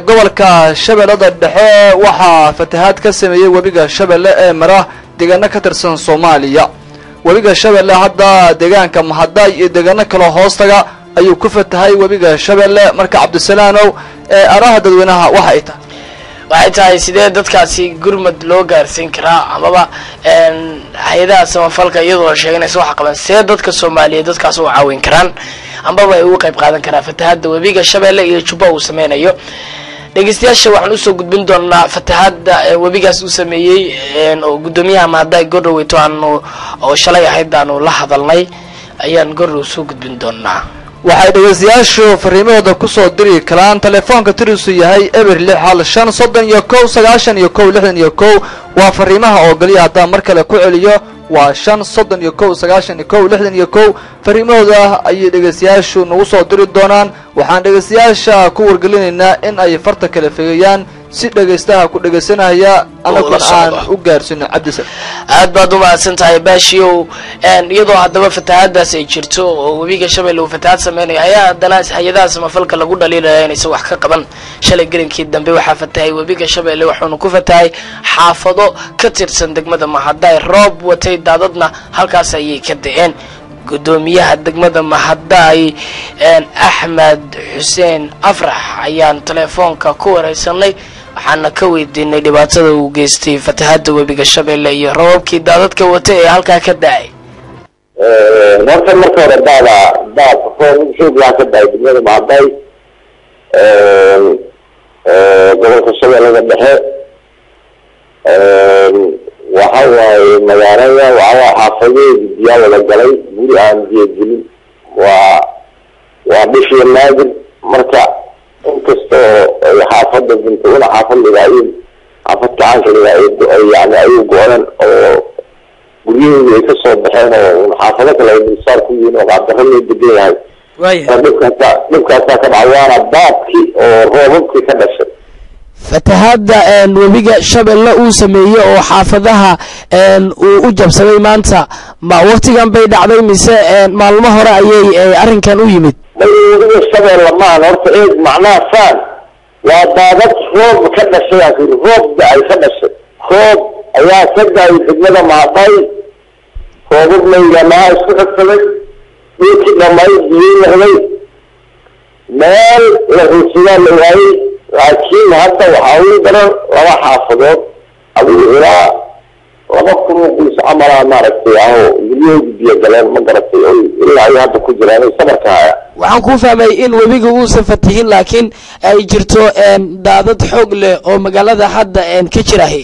gobolka Shabeellada Dhexe waxa fatahaad ka sameeyay wabiga Shabeelle ee mara deegaanka ka tirsan Soomaaliya wabiga Shabeelle hadda deegaanka Mahaday iyo deegaanka kale hoostaga ayuu ku fatahay wabiga Shabeelle marka Cabdisalaam araahda dadweynaha waxay tahay sidee dadkaasi gurmad loo gaarsiin karaa amaba hay'adaha samafalka iyadoo sheeganaysa wax qaban sidee dadka Soomaaliyeed dadkaas u caawin karaan amaba ay uga qayb qaadan karaan fatahaadda wabiga Shabeelle iyo Jubba uu sameeyo dhageystayaasha waxaan u soo gudbin doonaa fatahaadda wabigaas uu sameeyay oo gudoomiyaha Mahaday Godoweyto oo shalay ahaydaan la hadalnay ayaan goor soo gudbin doonaa waxay dhageystayaashu fariimahooda ku soo diri karaan telefoonka tiriisu yahay eber 6 waa fariimaha oo galiya haddaan mar kale ku celiyo waa 5 fariimahooda ayay dhageystayaashu nagu soo diri doonaan waxaan dhageystayaasha ku wargelinaynaa in ay farta kala feegayaan si dhageystaha ku dhageysanaya anagu aan u gaarsino Cabdisalaam aad baad u mahadsantahay baashiyo iyadoo haddaba fatahaadaas ay jirto oo wabiga Shabeelle uu fatahaad sameeyo hay'adaha samafalka lagu dhaliilay inay wax ka qaban shalay gelinkii dambe waxa fatahay wabiga Shabeelle wuxuu ku fatahay xaafado ka tirsan degmada Mahaday roob watay daadadna halkaas ayay ka da'een gudoomiyaha degmada Mahaday Ahmed Xuseen Afrax ayaan telefoonka ku wareysanay waxaana ka weydiinay dhibaatada uu geystay fatahaadda wabiga Shabeelle iyo roobkii daadadka watay ee halka ka dhacay marka hore daad xoog ka dhacay degmada Mahaday gobolka Shabeellada Dhexe waxa waaye magaalada waxa xaafadeed biyo wada galay guri aan biyo gelin waa bishii naadir marka inkastoo xaafada bintuuna xaafadligaayeen xaafadka caanka yani ayuu go-an oo guryaheedu ay ka soo baxeen oo xaafado kale ay dulsaar ku yihiin oo qaabdarro loo degan yahay dhibkaasaa ka dhacayaana daadkii oo roobabkii ka dhashay fatahaadda wabiga Shabeelle uu sameeyay oo xaafadaha uu u jabsaday maanta ma waqtigan bay dhacday mise maalmo hore ayay arrinkan u yimid wabiga Shabeelle ma horta macnaha faan waa daadad roob ka dhashay roob ay ka dhashay roob ayaa ka dhacay degmada Mahaday roobabna ma isku xigsaday dhulkii dhamay biyo noqday meel la xusuusan lahayd laakiin hadda waxaa ugu daran laba xaafadood adigu ilaa 2,000 qoys camal maaragtay guryahoodii biyo galeen ma garatay ilaa ay hadda ku jiraan sabarka haya waxaan ku fahmay in webiga uusan fatihin laakiin ay jirto daadad xoog leh oo magaalada hadda ka jirahay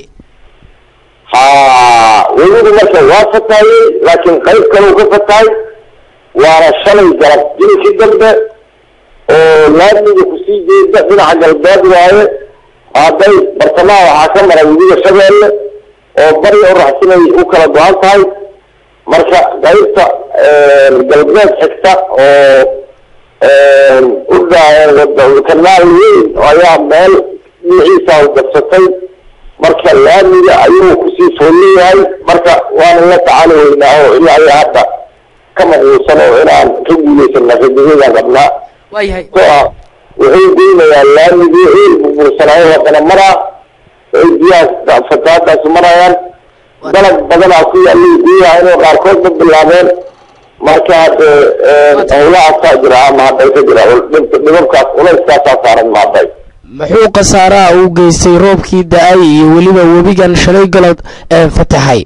webigu marka waa fataayey laakiin qayb kaleu ka fatahay waana shalay galab jinkii dambe oo laamiga kusii jeeda dhinaca galbeed waaye hadday bartamaha waxaa ka mara webiga shabeelle oo bari u raxsinay u kala go-an tahay marka qaybta galbeed xigta oo kanaal weyn ayaa meel dhinaciisa dabsatay marka laamiga ayuu kusii foolleeyahay marka waana la tacaali weynaa oo ilaa iyo hadda ka maquusan oo inaan ka guulaysana rajadayaan qabnaa wuxuu goynayaa laamigii heel burbursanaayo haddana maraa ay biyaha fatahaadaasi marayaan dalag badanaa ku yaallay biyaha inay qaarkoodba bilaabeen marka howlahaasaa jira ama hadday ka jira dhibabkaas culayskaasaa saaran mahadday muxuu khasaaraha uu geystay roobkii da-ay iyo weliba webigan shalay galod fatahay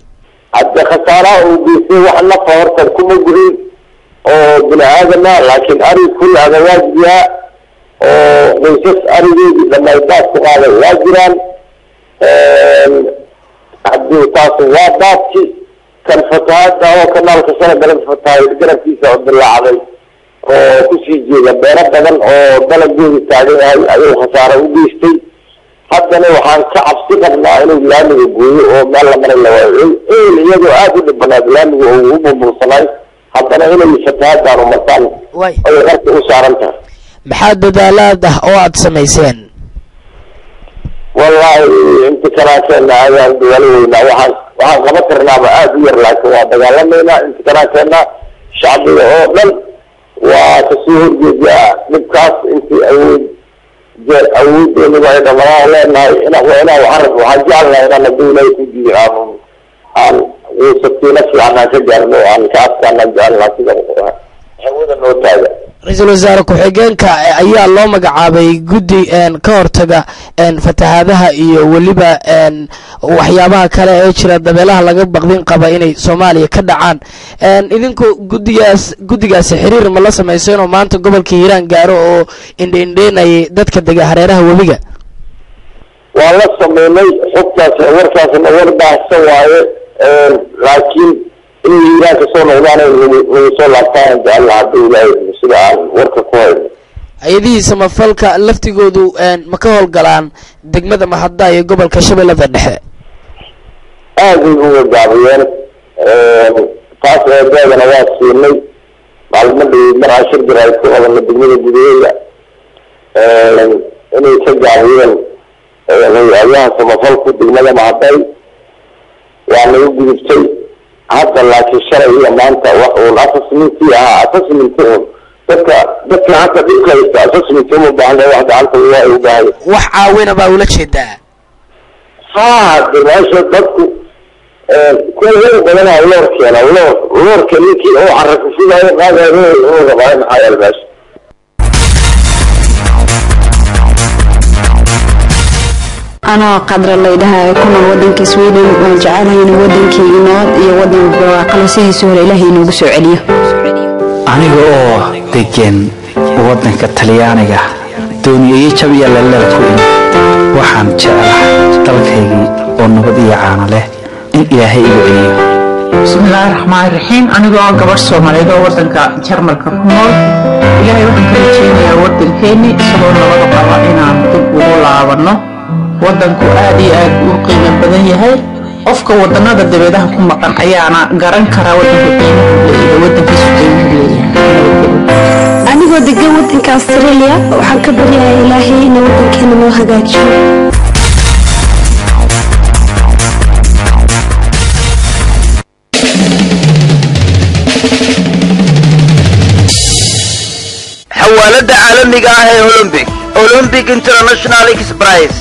hadde khasaaraha uu geystay wax nafa horta kuma gurin oo bini aadama laakiin ari kul agawaajiyaa oo qoysas arigeedii dhamaydaad ku qaaday waa jiraan haddii taas waa daadki kan fatahaada oo kanaalka sana galan fatahay garabkiisa oo dilaacday oo kusii jeeda beero badan oo dalageedi taagan yahay ayuu khasaaro u geystay haddana waxaan ka cabsi qabnaa inuu laamiga gooyo oo meel la maray lawaayo el iyadoo aada u dhibanaad laamiga oo u burbursanay haddana inay fatahaadaan martaan ay qarka u saaran tahay maxaa dadaalaad ah oo aada samayseen wallahi intikaraankeena ayaan dadaalo weynaa waxaan qaban karnaaba aada u yar laakiin waa dagaalamaynaa intikaraankeena shacbiga oo dhan waa kasoo horjeedaa dhibkaas intii awoodeeniba ay dhamadaan leenahay waxaan jecelnahay inaan haduu ilaahay ku diiyo aan wusatiino fiican aan ka gaarno aan ka adkaanaan jecelnaa sida hawada noo taaga ra-iisul wasaare ku-xigeenka ayaa loo magacaabay guddi ka hortaga fatahaadaha iyo weliba waxyaabaha kale ee jira dabeelaha laga baqdin qaba inay soomaaliya ka dhacaan idinku guddigaasi xiriir ma la samayseen oo maanta gobolka hiiraan gaaro oo indheindheenayay dadka dega hareeraha webiga waa la sameynay xogtaas warkaasna war baahsan waaye laakiin inay hiiraan kasoo noqdaan nagu soo laabtaan jecella hadduu ilaahay sida aan warka ku hayno hay-adihii samafalka laftigoodu ma ka howlgalaan degmada mahadda iyo gobolka shabeellada dhexe aada ay uga gaabiyeen taas eedeedana waa siinay maalmo dhaweyd mar ashir jir ay ku wadana degmada gudaheeda inay ka gaabiyeen hay-adaha samafalku degmada mahadday waa naga gudubtay hadda laakiin shalay iyo maanta wax uun assessmentii ahaa assessmentii uun dadka hadda dhibka haysta assessmentii uma baahna wax gacanta waa u baahay wax caawina baa ula jeedaa de meesha dadku kuwa heel badanaa loorka ninkii oo carrakufidaayo qaadayo uu rabaa maxaa yaal meesha anoo qadra laydhahaa ku nool waddanka Sweden waan jecelahay in waddankii nabad iyo waddan barwaaqo hore Ilaahay inoogu soo celiyo aniga oo degan waddanka Talyaaniga dooniyay jabiya leelal ku in waxaan jecelahay dalkaygii oo nabad iyo caano leh in Ilaahay igu celiyo bismillaahir rahmaanir rahiim aniga oo gabar Soomaaliyeed oo waddanka Jarmalka ku nool Ilaahay waxaan ka rajeynayaa waddankeeni isagoo nabad qaba inaan dib ugu laabano waddanku aad iyo aad u qiimo badan yahay qofka waddanada dabeedaha ku maqan ayaana garan kara waddanka qiimaha waddankiisu qiimaha leeyahay anigoo degan waddanka Australia waxaan ka baryayaa Ilaahay inuu waddankeena noo hagaajiyo xawaalada caalamiga ah ee Olympic International Express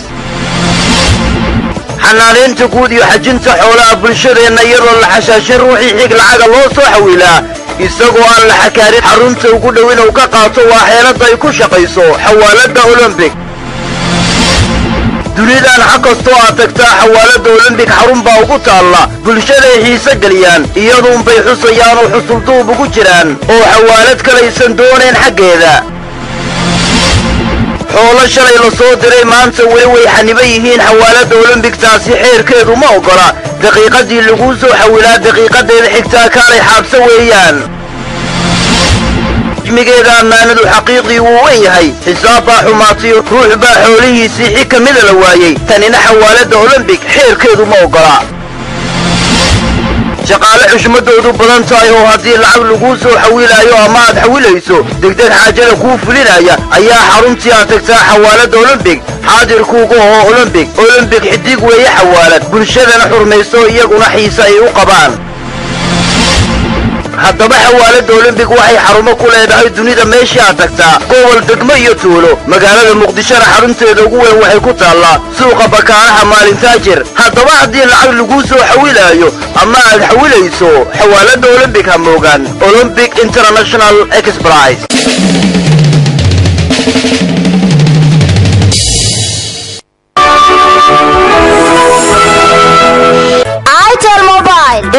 xanaanaynta guud iyo xajinta xoolaha bulshadeenna iyadoo la xashaashin ruuxii xig lacaga loo soo xawiilaa isagoo aan la xakaarin xarunta ugu dhow inuu ka qaato waa xeelada ay ku shaqayso xawaalada Olympic dunidan xag kastoo aad tagtaa xawaalada olombik xarun baa ugu taalla bulshaday xiise geliyaan iyaduunbay xusayaan oo xusulduub ugu jiraan oo xawaalad kalaysan doonayn xaggeeda xoolo shalay la soo diray maanta weli way xaniban yihiin xawaalada olombiktaasi xeerkeedu ma oggola daqiiqadii laguu soo xawilaa daqiiqadeeda xigtaa kaalay xaabsa weeyaan ismigeeda ammaanadu xaqiiqii wuu wen yahay xisaab baa xumaatiyo ruux baa xoolihiisii xig ka mida la waayey tanina xawaalada olombik xeerkeedu ma oggola shaqaale xushmadoodu badan tahay oo haddii lacag laguu soo xawilaayo ama aad xawilayso degdeg xaajada kuu fulinaya ayaa xaruntii aad tagtaa xawaalada olombik xaadirkuuga oo olombik xidig weeye xawaalad bulshadana xurmayso iyaguna xiise ay u qabaan haddaba xawaalada olombik waxay xarumo ku leedahay dunida meeshii aad tagtaa gobol degmo iyo tuulo magaalada muqdishona xarunteeda ugu weyn waxay ku taallaa suuqa bakaaraha maalintaajir haddaba haddii lacag laguu soo xawilaayo ama aad xawilayso xawaalada olombik ha moogaan olombic international exprice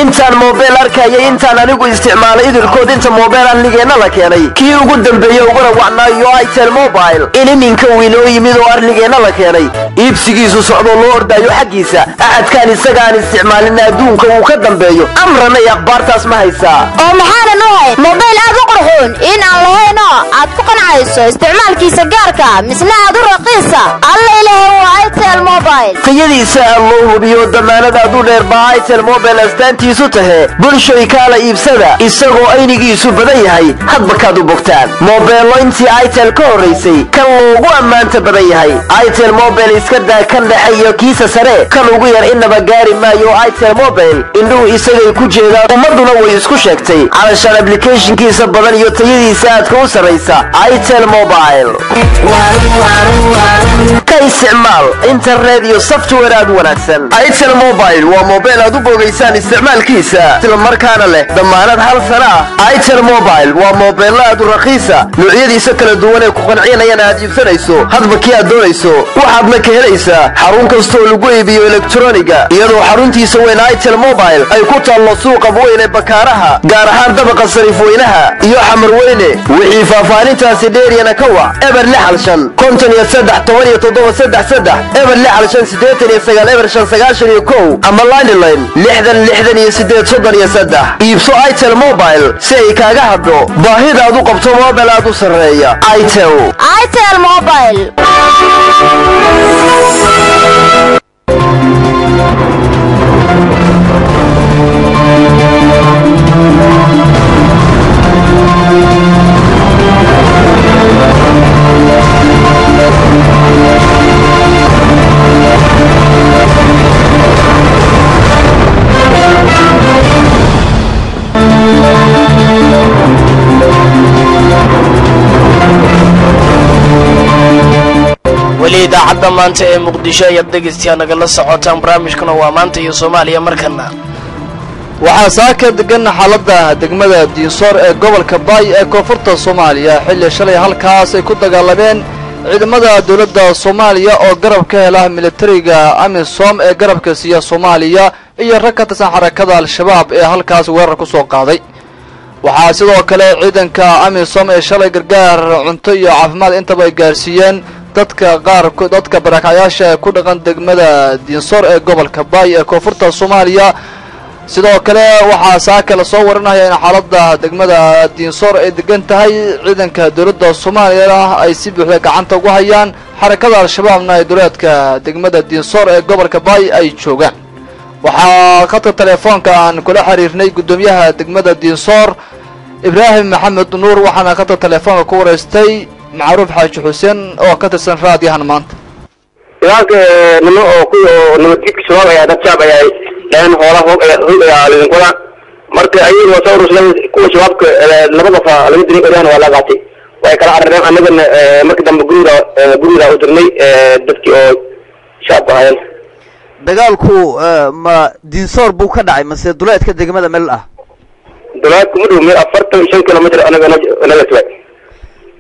intaan moobeel arkaya intaan anigu isticmaalay idilkood inta moobeel arligeenna la keenay kii ugu dambeeye uguna wacnaayo itel mobile inininka wiinoo yimid oo arligeenna la keenay iibsigiisu socdoo loo ordaayo xaggiisa axadkaan isagaan isticmaalina adduunka uu ka dambeeyo amrana iyo akhbaartaas ma haysaa oo maxaana noo hay moobeel aad u qurxoon in aan lahaynoo aad ku qancayso isticmaalkiisa gaarka misna aad u raqiisa alla ilahay waa itel mobile tayadiisa aan loo hubiyo damaanadaad u dheer baa itel mobile astaantiisu tahe bulshoy kaala iibsada isagoo aynigiisu badan yahay hadba kaad u bogtaan moobeello intii itel ka horraysay kan loogu ammaanta badan yahay itel mobile iska daa kan dhexe iyo kiisa sare kan ugu yar inaba gaari maayo itel mobile indhuhu isagay ku jeedaan ummadduna way isku sheegtay calashaan ablicathonkiisa badan iyo tayadiisa aadka u sarraysa itel mobile ka isticmaal internet iyo software aad wanaagsan itel mobile waa moobeel aad u bogaysaan isticmaalkiisa isla markaana leh damaanad hal sana ah itel mobile waa moobeello aad u raqiisa noocyadiisa kala duwan ee ku qancinayana aad iibsanayso hadba kii aad doonayso waxaadna ka helaysaa xarun kastoo lagu iibiyo elektroniga iyadoo xaruntiisa weyn itel mobile ay ku taallo suuqa weyn ee bakaaraha gaar ahaan dabaqa sariifweynaha iyo xamar weyne wixii faahfaanintaasi dheeriyana ka wac eber lixalshan konton iyo saddex toban iyo toddoba saddex saddex eber lixalshan siddeetan iyo sagaal eber shan sagaashan iyo kow ama lineline lixdan iyo siddeed soddon iyo saddex iibso itel mobile si ay kaaga hadho baahidaad u qabto mobile aad u sarreeya itel mobile weli idaacadda maanta ee muqdisho ayaad dhegaystayaa nagala socotaan barnaamijkuna waa maanta iyo soomaaliya markana waxaa saaka degan xaaladda degmada diinsoor ee gobolka baay ee koonfurta soomaaliya xilli shalay halkaas ay ku dagaalameen ciidamada dowladda soomaaliya oo garab ka hela militariga amisom ee garabka siiya soomaaliya iyo rag ka tirsan xarakada al-shabaab ee halkaas weerar ku soo qaaday waxaa sidoo kale ciidanka amisom ee shalay gargaar cunto iyo caafimaad intaba ay gaarsiiyeen dadka barakacyaasha ku dhaqan degmada diinsoor ee gobolka baay ee koonfurta soomaaliya sidoo kale waxaa saaka la soo warinaya in xaaladda degmada diinsoor ay degan tahay ciidanka dowladda soomaaliyana ay si buuxda gacanta ugu hayaan xarakada al-shabaabna ee duleedka degmada diinsoor ee gobolka baay ay joogaan waxaa khadka telefoonka aan kula xiriirnay guddoomiyaha degmada diinsoor ibraahim maxamed nuur waxaana khadka telefoonka ku wareystay macruuf xaaji xuseen oo ka tirsan raadiyahan maanta idaanka nimo oo nabadjidka shabaab ayaa dad shacab ayaa dhaheen hoolaha ayaa lidinkula marka ayagu waa soo urursadeen kuwa shabaabka laba qofa laga dilay odaan waa la qaatay way kala carareen annagana markii dambe guriga u dirnay dadkii oo shacabka ahaayeen dagaalku ma diinsoor buu ka dhacay mase duleedka degmada meel ah duleedka ma dhow meel 45 kilomitir anaga sugay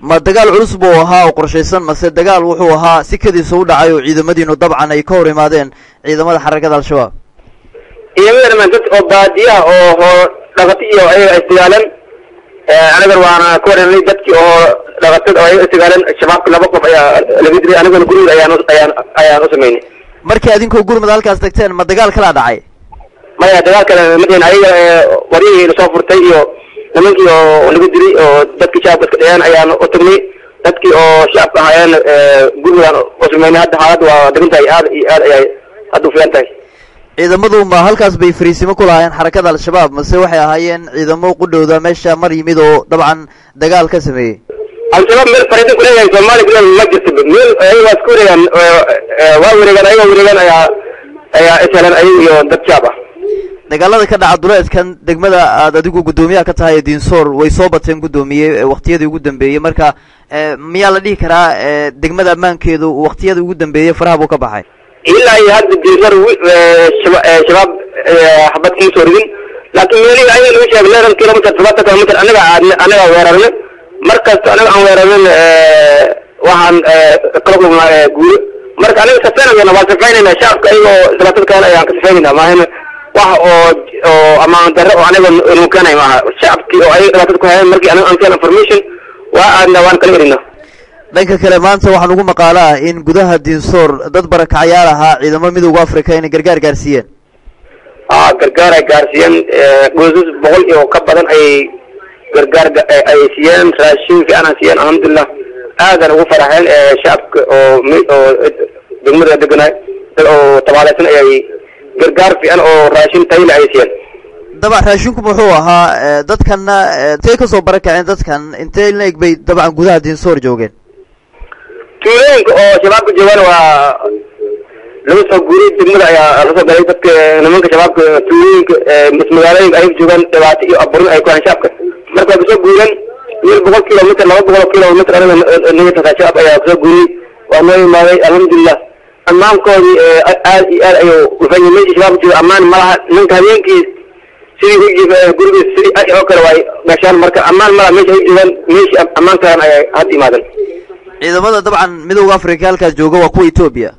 ma dagaal culus buu ahaa oo qorshaysan mase dagaal wuxuu ahaa si kadiisa u dhacay oo ciidamadiinu dabcan ay ka hor imaadeen ciidamada xarakada al-shabaab ciidamadan dad oo baadiyaha oo dhaqati iyo ayaga isdagaalan anagan waana ka waranay dadkii oo dhaqatada oo ayaga isdagaalan shabaabka 2 qof ayaa laga dilay anagana guriga ayaan u sameynay markii adinkoo gurmad halkaas tagteen ma dagaal kala dhacay maya dagaal kale madina ayaga wariyay la soo furtay iyo nimankii oo laga dilay oo dadkii shacabka iska dhayaan ayaan u tagnay dadkii oo shacabka ahaayeen gurmadan u sameynay hadda xaaladdu waa degantahay aad iyo aad ayay hadda u fiican tahay ciidamadu ma halkaas bay fariisimo ku lahaayeen xarakada al-shabaab mase waxay ahaayeen ciidamo qudhowda meesha mar yimid oo dabcan dagaal ka sameeyey al-shabaab meel fariisin kuleeyahay soomaaliya gudaheeda ma jirto meel ayaga waa isku wareegaan waa wareegaan ayaga wareegaan ayaa ishelan ayaga iyo dad shaab ah dagaalada ka dhaca duleedkan degmada aad adigu guddoomiyaha ka tahay diinsoor way soo bateen guddoomiye waqtiyadii ugu dambeeyey marka miyaa la dhihi karaa degmada ammaankeedu waqtiyadii ugu dambeeyey faraha buu ka baxay ilaa iyo hadda diinsoor shabaab xabad kama soo ridin laakiin meelihii ayaga lagu sheegay 11 kilomitr 7 kilomitr anaga weerarnay markasta anaga aan weerarin waxaan kala kulnaa guulo marka anaga safeynayna waa safeynayna shacabka ayagoo salaatad kale ayaan ka safeynayna maahina wax oo amaan darro oo anaga inuu keenay maaha shacabkii oo ayaga salaatad ku hayeen markii anaga aan keen information waan kala erinaa dhanka kale maanta waxaan ugu maqaalaa in gudaha diinsoor dad barakacyaal ahaa ciidamo midowga africa inay gargaar gaarsiiyeen gargaar ay gaarsiiyeen qoysas 100 iyo ka badan ay gargaar ay siiyeen raashin fiican ay siiyeen alxamdulillah aadan ugu faraxeen shacabka oo degmada deganay oo tabaalaysan ay gargaar fiican oo raashin tayo ay siiyeen dabcan raashinku wuxuu ahaa dadkana intee ka soo barakaceen dadkan intee leeg bay dabcan gudaha diinsoor joogeen tuulooyinka oo shabaabka joogaan waa laga soo guuriyay degmada ayaa la soo galay dadka nimanka shabaabka tuulooyinka magaalooyinka ay joogaan dhibaato iyo aburin ay ku hayaan shacabka marka way soo guureen meel 100 kilomitr 200 kilomitr anaga shacab ayaa soo guuriyay waa noo imaaday alxamdulillah ammaankoodii aad iyo aad ayuu u fahmay meeshii shabaabka jooga ammaan malaha ninka habeenkii sidii gurigiisa sidii ay oo kale way gashaan marka ammaan malaha meesha ay joogaan meeshii ammaankaan ayay had imaadeen ciidamada dabcan midowga africa halkaas jooga waa kuwa Ethiopia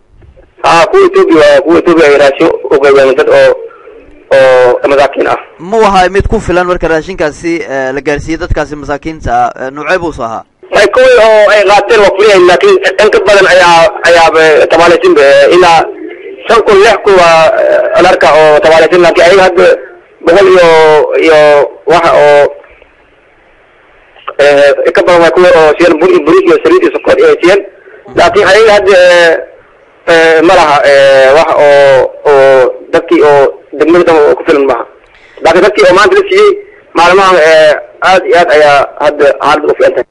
kuwa Ethiopia ay raashin u qaybiyeen dad oo masaakiin ah ma waxa mid ku filan marka raashinkaasi la gaarsiiyay dadkaasi masaakiinta ah nuucay buu ahaa ay kuwii oo ay qaateen waa fuliyeen laakiin in ka badan ayaa tabaalaysan ilaa 5 kun 6 kun waa alarka oo tabaalaysan laakiin ayaga hadda 100 iyo waxa oo ka badan waa kuwa oo siyan buri iyo saliid iyo sokor iyo siyan laakiin ayaga hadda malaha wax oo dadkii oo degmada ku filan maaha laakiin dadkii oo maanta la siiyey maalmahan aad iyo aad ayaa hadda xaalad u fiican tahay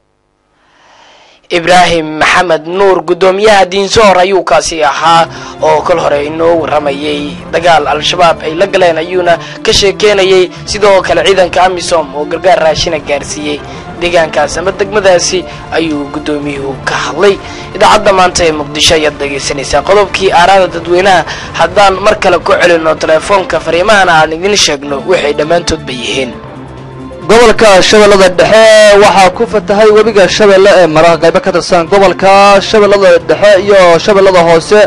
ibraahim maxamed nuur guddoomiyaha diinsoor ayuu kaasi ahaa oo kal hore inoo waramayay dagaal al-shabaab ay la galeen ayuuna ka sheekeynayay sidoo kale ciidanka amisom oo gargaar raashina gaarsiiyey deegaankaas ama degmadaasi ayuu guddoomiyuhu ka hadlay idaacadda maanta ee muqdisho ayaad dhegaysanaysaa qodobkii aaraada dadweynaha haddaan mar kale ku celino telefoonka fariimahana aan idin sheegno waxay dhammaantoodba yihiin gobolka shabeellada dhexe waxaa ku fatahay webiga shabeelle ee mara qaybo ka tirsan gobolka shabeellada dhexe iyo shabeellada hoose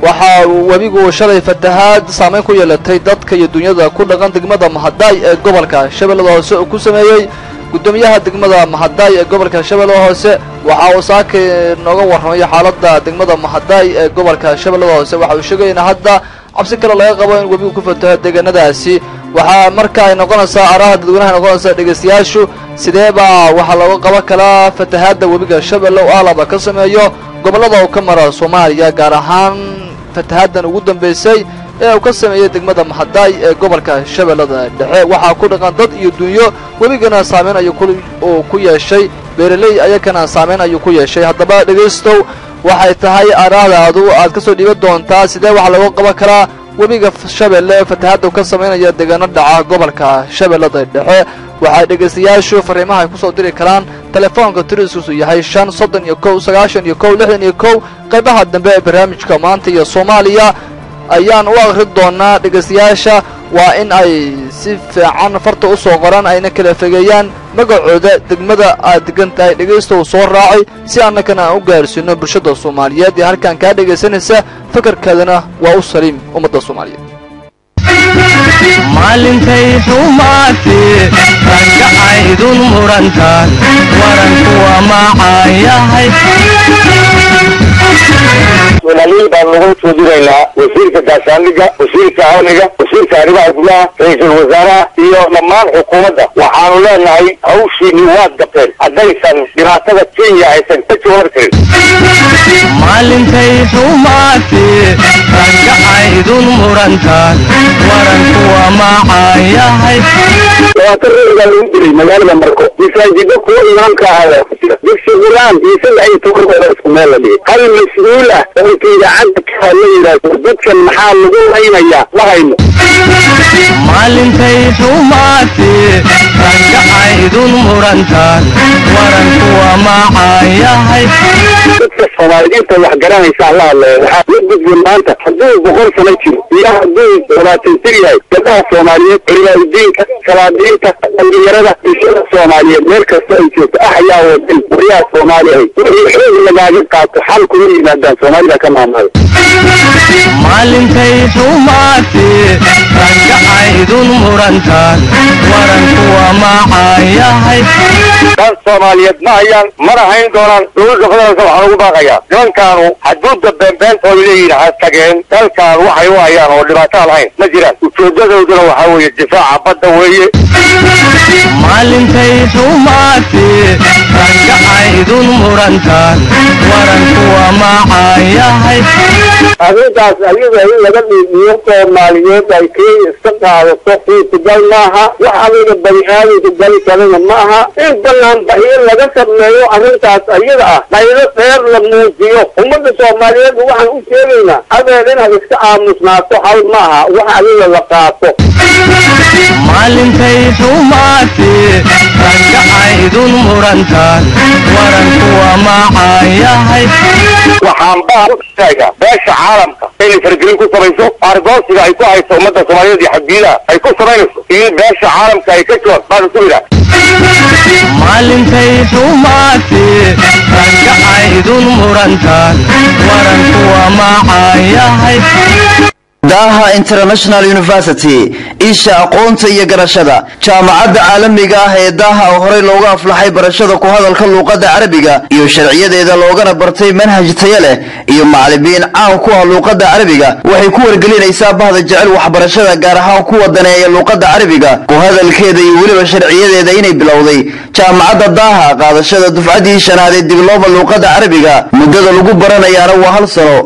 waxaa webigu shalay fatahaad saameyn ku yeelatay dadka iyo dunyada ku dhaqan degmada mahadaay ee gobolka shabeellada hoose uu ku sameeyey guddoomiyaha degmada mahadaay ee gobolka shabeellada hoose waxa uu saakay nooga warramay xaaladda degmada mahadaay ee gobolka shabeellada hoose waxa uu sheegay in hadda cabsi kale laga qabo in webigu ku fataho deegaanadaasi waxaa marka ay noqonaysaa araha dadweynaha noqonaysaa dhegaystayaashu sidee baa waxaa looga qaban karaa fatahaadda webiga shabeelle oo alaba ka sameeyo gobollada uu ka mara soomaaliya gaar ahaan fatahaaddan ugu dambaysay ee uu ka sameeyey degmada mahadaay ee gobolka shabeellada dhexe waxaa ku dhaqan dad iyo dunyo webigana saameyn ayuu ku yeeshay beeraley ayakana saameyn ayuu ku yeeshay haddaba dhegaystow waxay tahay araahdaadu aad ka soo dhiiban doontaa sidee waxaa looga qaban karaa webiga shabeelle fatahaadda ka samaynaya deegaano dhaca gobolka shabeellada dhexe waxay dhegaystayaashu fariimaha ay ku soo diri karaan telefoonka tiriskiisu yahay 531 qaybaha dambe ee barnaamijka maanta iyo Soomaaliya ayaan u akhri doonaa dhegaystayaasha waa in ay si fiican farta u soo qoraan ayna kala fogeeyaan magacooda degmada aad degan tahay dhegaystow soo raacay si annakana aan u gaarsiino bulshada soomaaliyeed ee halkan kaa dhegaysanaysa fakarkaadana waa u saliim ummadda soomaaliyeed maalintay xumaatee ragacaydun murantaan waranku waa macaan yahay soomaaliyad baan lagu soo diraynaa wasiirka gaashaandhigga wasiirka amniga wasiirka arrimaha gudaha ra-iisul wasaaraha iyo dhammaan xukuumadda waxaanu leenahay hawshiini waad gabteen haddaysan dhibaatada kenya aysan ka jawaabi karin maalintay xumaatee ragacaydun murantaan waranku waa macaan yahay labaatan reer baa lagu dilay magaalada marko masaajido kuwa imaamka ahaa dugsi quraan iyo 13 isku meel la dhigay hal mas-uul ah oo idaacadda ka la yiraahdo dadkan maxaa lagu haynayaa ma hayno maalintay xumaatee ragacaydun murantaan waranku waa macaan yahay dadka Soomaaliyeed wax garanaysa Allah waxaa la gudbay maanta hadduu 100 sano jiro iyo hadduu 20 sano yahay dadka Soomaaliyeed ciidanka salaadiinta dhalinyarada bulshada Soomaaliyeed meel kasta ay joogto ayaa wadan wariyaha Soomaaliyeed wixii lagaaga qaato xal ku yimaadaan Soomaalida ka maamul maalintay xumaatee ragacaydun murantaan waranku waa macaan yahay dad Soomaaliyeed ma hayaan mana hayn doonaan dowladda federaalka waxaa ugu baaqayaa nimankaanu xadgudubka beenbeentooda leeyihiin ha tageen dalkan waxay u hayaan oo dhibaato lahayn ma jiraan ujeedadooduna waxaa weeye difaaca badda weeye maalintay xumaatee ragacaydun murantaan waranku waa macaan yahay arrintaas ayaga in laga dhiibiyo Soomaaliyeed ay Kenya iska qaadato suurtagal maaha wax adiga bani'aadamka gali karana maaha in balan bahir laga sameeyo arrintaas ayaga ah qaylo dheer la muujiyo ummadda Soomaaliyeed waxaan u sheegaynaa adeer inaad iska aamusnaato hal maaha wax adiga la qaato maalintay xumaatee ragacaydun murantaan waranku waa macaan yahay waxaan baa u sheegaa beesha caalamka inay fargelin ku samayso argoosiga ay ku hayso ummadda Soomaaliyeed iyo xaddiida ay ku samaynayso in beesha caalamka ay ka joog baan ku yidhaa maalintay xumaatee ragacaydun murantaan waranku waa macaan yahay daaha International University isha aqoonta iyo garashada jaamacadda caalamiga ah ee daaha oo horey looga aflaxay barashada ku hadalka luqadda Carabiga iyo sharciyadeeda loogana bartay manhaj tayo leh iyo macallimiin caan ku ah luqadda Carabiga waxay ku wargelinaysaa bahda jecel waxbarashada gaar ahaan kuwa daneeya luqadda Carabiga ku hadalkeeda iyo waliba sharciyadeeda inay bilowday jaamacadda daaha qaadashada dufcadii shanaad ee dibloma luqadda Carabiga muddada lagu baranayaana waa 1 sano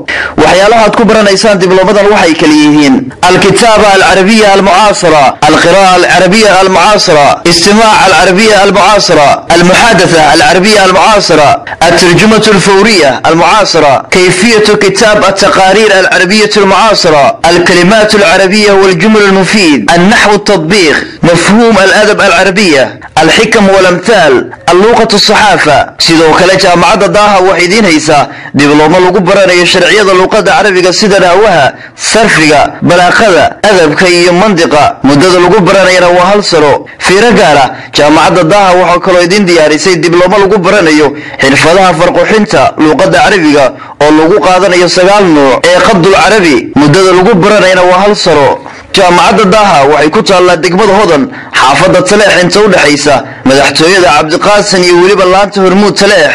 waxyaalaha aad ku baranaysaan diblomadan waxay كليهين الكتابة العربية المعاصرة القراءة العربية المعاصرة استماع العربية المعاصرة المحادثة العربية المعاصرة الترجمة الفورية المعاصرة كيفية كتاب التقارير العربية المعاصرة الكلمات العربية والجمل المفيد النحو التطبيق مفهوم الأدب العربية الحكم والأمثال اللغة الصحافة سيدو كلا جامعة داها وحيدين هيسا دبلوما لغو برانيا شرعية اللغة العربية سيدنا وها صرفية بلاغة أدب كي منطقة مدد لغو برانيا وهل سرو في رقالة جامعة داها وحكرو يدين دياري سيد دبلوما لغو برانيا حرفضها فرقو حنتا لغة العربية ولغو قادنا يساقال نوع قبض العربي مدد لغو برانيا وهل سرو jaamacadda daaha waxay ku taallaa degmada hodan xaafadda taleex inta u dhaxaysa madaxtooyada cabdiqaasin iyo weliba laanta hormuud taleex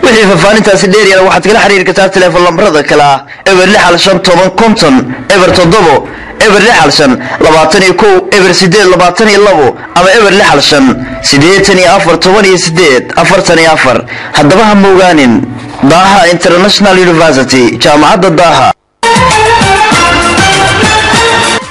wixii fafaanintaasi dheeriyana waxaad kala xiriiri kartaa teleefon lambarada kale ah eber 6550 eber 7 eber 65 21 eber 8 ama eber 65 84 18 haddaba ha moogaanin daaha International University jaamacadda daaha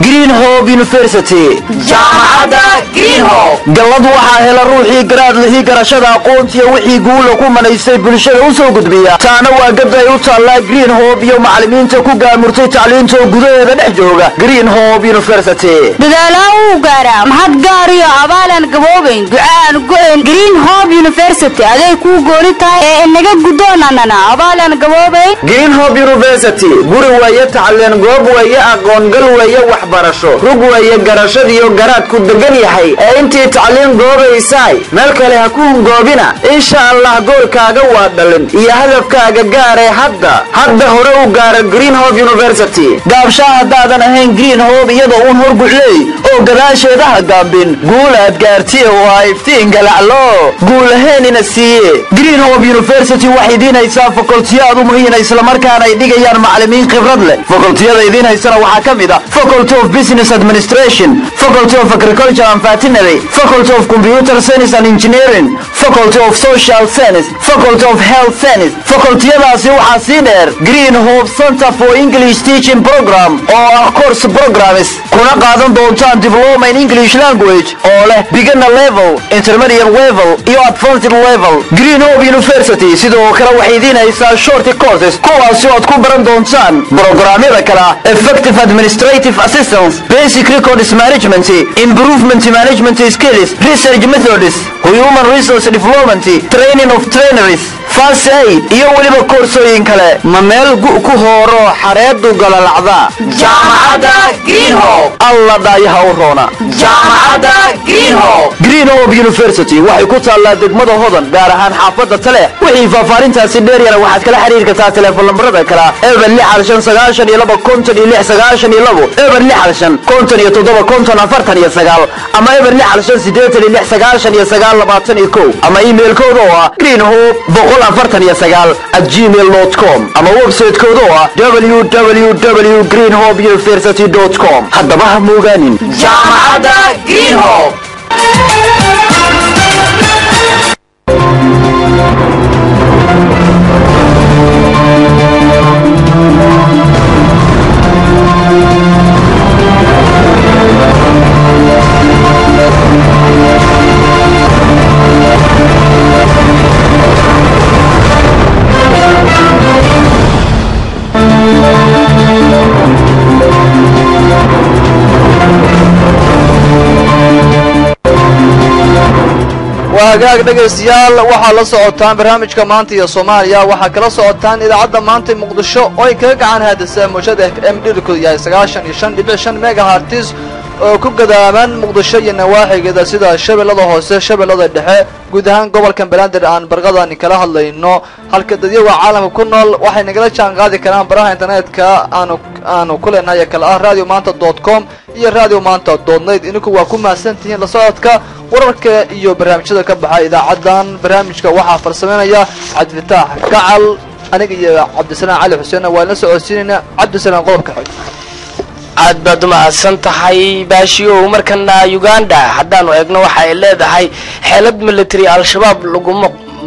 Green Hope University jaamacadda Green Hope galad waxa hela ruuxii garaad leh garashada aqoontiga wixii guul ku manaysay bulshada u soo gudbiya taana waa gabdhay u taala Green Hope iyo macallimiinta ku gaamurtay tacliinta gudaheeda dhex jooga Green Hope University dadaalaa u gaara mahad gaar iyo abaalan gaboobayn ducaan go'een Green Hope University aday ku goolitaay ee inaga gudoonana abaalan gaboobayn Green Hope University guri weeye tacliin goob weeye aqoon gal weeye waxbarasho waxbarasho rug weeye garashadiiyo garaadku degan yahay ee intii tacliin goobaysaay meel kale ha ku hungoobina insha allah goolkaaga waa dhalin iyo hadafkaaga gaaree hadda hore u gaara Green Hope University gaabsha haddaadan ahayn Green Hope iyadoo uun horgucley oo gadaasheeda ha gaabin guul aad gaartay oo ay iftiin galaclo guulaheenina siiye Green Hope University waxay diinaysaa fakultiyaad u muhiim isla markaana ay dhigayaan macallimiin khibrad leh fakultiyada idiinaysana waxaa ka mid ah Faculty of Business Administration, Faculty of Agriculture and Veterinary, Faculty of Computer Science and Engineering, Faculty of Social Science, Faculty of Health Science. fakultiyadaasi waxaa sii dheer Green Hope Center for English Teaching Program oo ah course programs kuna qaadan doontaan diploma in English language oo leh beginner level, intermediate level iyo advanced level. Green Hope University sidoo kale waxay idiinaysaa short courses kuwaasi oo aad ku baran doontaan programyada kala effective administrative assistance, basic records management, improvement management skills, research methods, human resource development, training of trainers, first aid iyo waliba koorsooyin kale ma meel ku hooro xareedu galalacda jaamacadda Green Hope alla daayaha u roona jaamacadda Green Hope University waxay ku taallaa degmada Hodan gaar ahaan xaafadda Tale wixii faafarintaasi dheer yara waxaad kala xiriir kartaa telefoon lambarada kala eber 659 eber 659 ama eber 689 ama emailkooda oo ah greenhope449@gmail.com ama website-kooda oo ah www.greenhopeuniversity.com haddaba ha moogaanin jaamacadda Green Hope وهاجاك dhageystayaal waxa la socotaan barnaamijka maanta iyo Soomaaliya waxa kala socotaan idaacada maanta Muqdisho oo ay kaga gacan hadisa muujada FM dhirku yahay 95.5 megahertz oo ku gadaaman Muqdisho iyo nawaaxigeeda sida shabeellada hoose shabeellada dhexe guud ahaan gobolka Banaadir aan barqadan kala hadlayno halka dadweynaha caalamka ku nool waxay nagala jaan qaadi karaan baraha internetka aanu ku leenahay kala radiomaanta.com iyo radiomaanta.net ininku waa ku maasantihiin la socodka wararka iyo barnaamijyada ka baxay idaacadan barnaamijka waxa farsameynaya Cabdifitaax Kacal aniga iyo Cabdisalaam Cali Xuseen waa la socodsiinayna Cabdisalaam qodobka xig aad baad u mahadsan tahay baashiyo markana Uganda haddaanu eegno waxa ay leedahay xeelad military al-shabaab lagu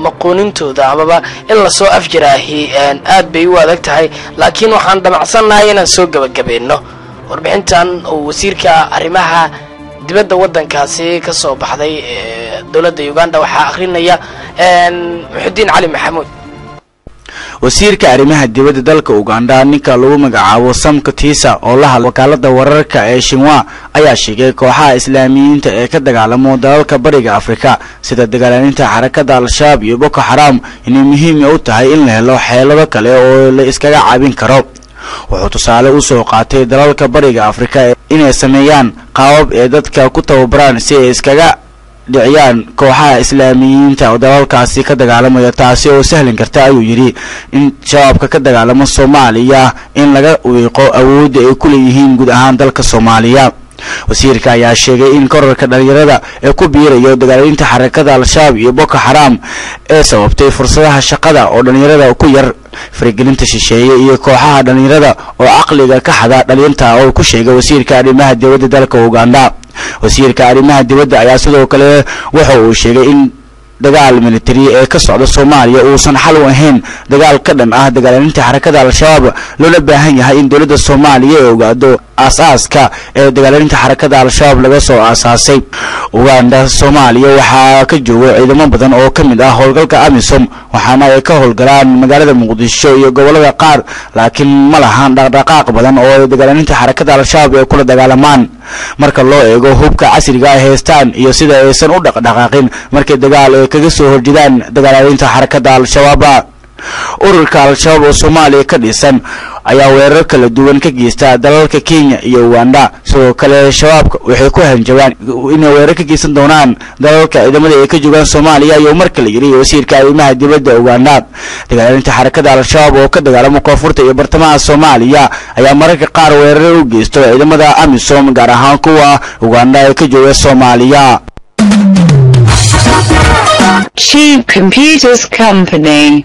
maqoonintooda amaba in la soo afjiraahi aad bay u adag tahay laakiin waxaan damacsanahay inaan soo gabagabeeno warbixintan oo wasiirka arrimaha dibadda wadankaasi ka soo baxday dawladda Uganda waxa akhrinaya Muxudiin Cali Maxamuud wasiirka arrimaha dibadda dalka Uganda ninka lagu magacaabo Sam Kutisa oo la hadlay wakaalada wararka ee Shinwa ayaa sheegay kooxaha islaamiyiinta ee ka dagaalamo dalalka bariga Afrika sida dagaalanta xarakada al-Shabaab iyo Boko Haram inay muhiim u tahay in la helo xeelado kale oo la iskaga caabin karo wuxuu tusaale u soo qaatay dalalka bariga Afrika inay sameeyaan qaabab ee dadka ku tababaraan si ay iskaga dhiciyaan kooxaha islaamiyiinta oo dalalkaasi ka dagaalamaya taasi oo sahlan karta ayuu yiri in shabaabka ka dagaalamo Soomaaliya in laga wiiqo awoodda ay ku leeyihiin guud ahaan dalka Soomaaliya wasiirka ayaa sheegay in kororka dhalinyarada ee ku biirayo dagaalinta xarakada al-Shabaab iyo Boko Haram ee sababtay fursadaha shaqada oo dhalinyarada ku yar farigelinta shisheeye iyo kooxaha dhalinyarada oo aqliga ka xada dhalinta oo ku sheegay wasiirka arrimaha dibadda dalka Uganda wasiirka arrimaha dibadda ayaa sidoo kale waxa uu sheegay in dagaal military ee ka socda Soomaaliya uusan xal u ahayn dagaal ka dhan ah dagaalinta xarakada al-Shabaab loo baahan yahay in dawladda Soomaaliya ay ogaado asaaska ee dagaalinta xarakada al-Shabaab laga soo asaasay Uganda Soomaaliya waxa ka jooga ciidamo badan oo kamid ah howlgalka AMISOM waxaana ay ka howlgalaan magaalada Muqdisho iyo gobolada qaar laakiin ma lahan dhaqdhaqaaq badan oo dagaalinta xarakada al-Shabaab ay kula dagaalamaan marka loo eego hubka casriga ah heestaan iyo sida aysan u dhaqdhaqaaqin markay dagaal ay kaga soo horjeedaan dagaalinta xarakada al-Shabaab ururka al-shabaab oo Soomaaliya ka dhisan ayaa weerar kala duwan ka geysta dalalka Kenya iyo Uganda sidoo kale shabaabka waxay ku hanjabaan inay weerar ka geysan doonaan dalalka ciidamada ay ka joogaan Soomaaliya iyo marka la yiri wasiirka arrimaha dibadda Uganda dagaalinta xarakada al-shabaab oo ka dagaalama koonfurta iyo bartamaha Soomaaliya ayaa mararka qaar weerar u geysta ciidamada AMISOM gaar ahaan kuwa Uganda ee ka jooga Soomaaliya. Cheap Computers Company.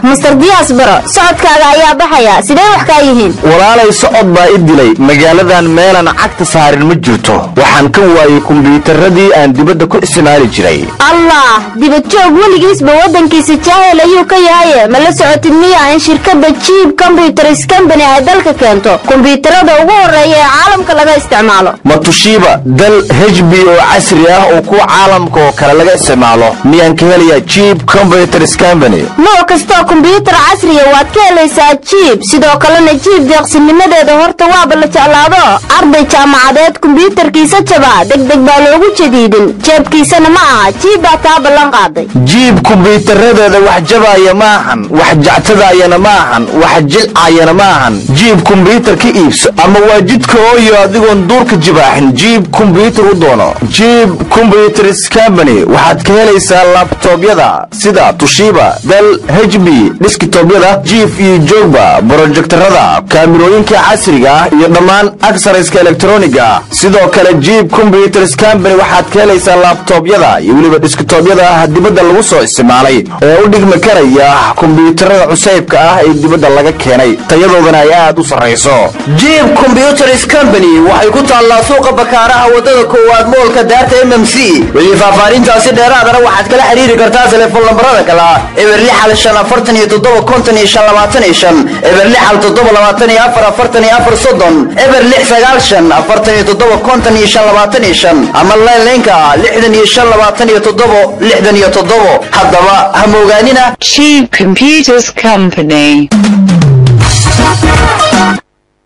Mr. Dias baro socodkaaga ayaa baxaya sidee wax ka yihiin walaalay socod baa idilay magaaladan meelan cagta saarin ma jirto waxaan ka waayay kombiyuutarradii aan dibadda ku isticmaali jiray allah dibad joog weligiisba wadankiisa jaahil ayuu ka yahay ma la socotid miya in shirkadda Cheap Computers Company ay dalka keento kombiyuutarada ugu horeeya ee caalamka laga isticmaalo Toshiba dal HP oo casri ah oo ku caalamka oo kale laga isticmaalo miyaan ka helaya Cheap Computers Company nooc kasta kombiyuutar casri ah waad ka helaysaa Cheap sidoo kalena Cheap deeqsinimadeeda horta waaba la jeclaado arday jaamacadeed kombiyuutarkiisa jaba degdeg baa loogu jadiidin jeebkiisana ma aha Cheap baa taa ballan qaaday Cheap kombiyuutaradeeda wax jabaya ma ahan wax jactadaayana ma ahan wax jilcayana ma ahan Cheap kombiyuutar ka iibso ama waa jidka ooyo adigoon duurka jibaaxin Cheap kombiyuutar u doono Cheap Computers Company waxaad ka helaysaa laptopyada sida Toshiba Dell HP desktopyada Cheap iyo Jogba projectorada kaamirooyinka casriga ah iyo dhammaan accessories electroniga sidoo kale Cheap Computers Company waxaad ka helaysaa laptopyada iyo waliba desktopyada dibadda lagu soo isticmaalay oo u dhigma karaya kombiyuutarada cusaybka ah ee dibadda laga keenay tayadoodana ay aad u sareyso Cheap Computers Company waxay ku taallaa suuqa bakaaraha wadada koowaad moolka daarta MMC wixii faahfaahintaasi dheeraadana waxaad kala xiriiri kartaa telefoon lambarada kala eber 6474525 eber 6722444 eber 6954745 ama line-ka 652767 haddaba ha moogaanina Cheap Computers Company.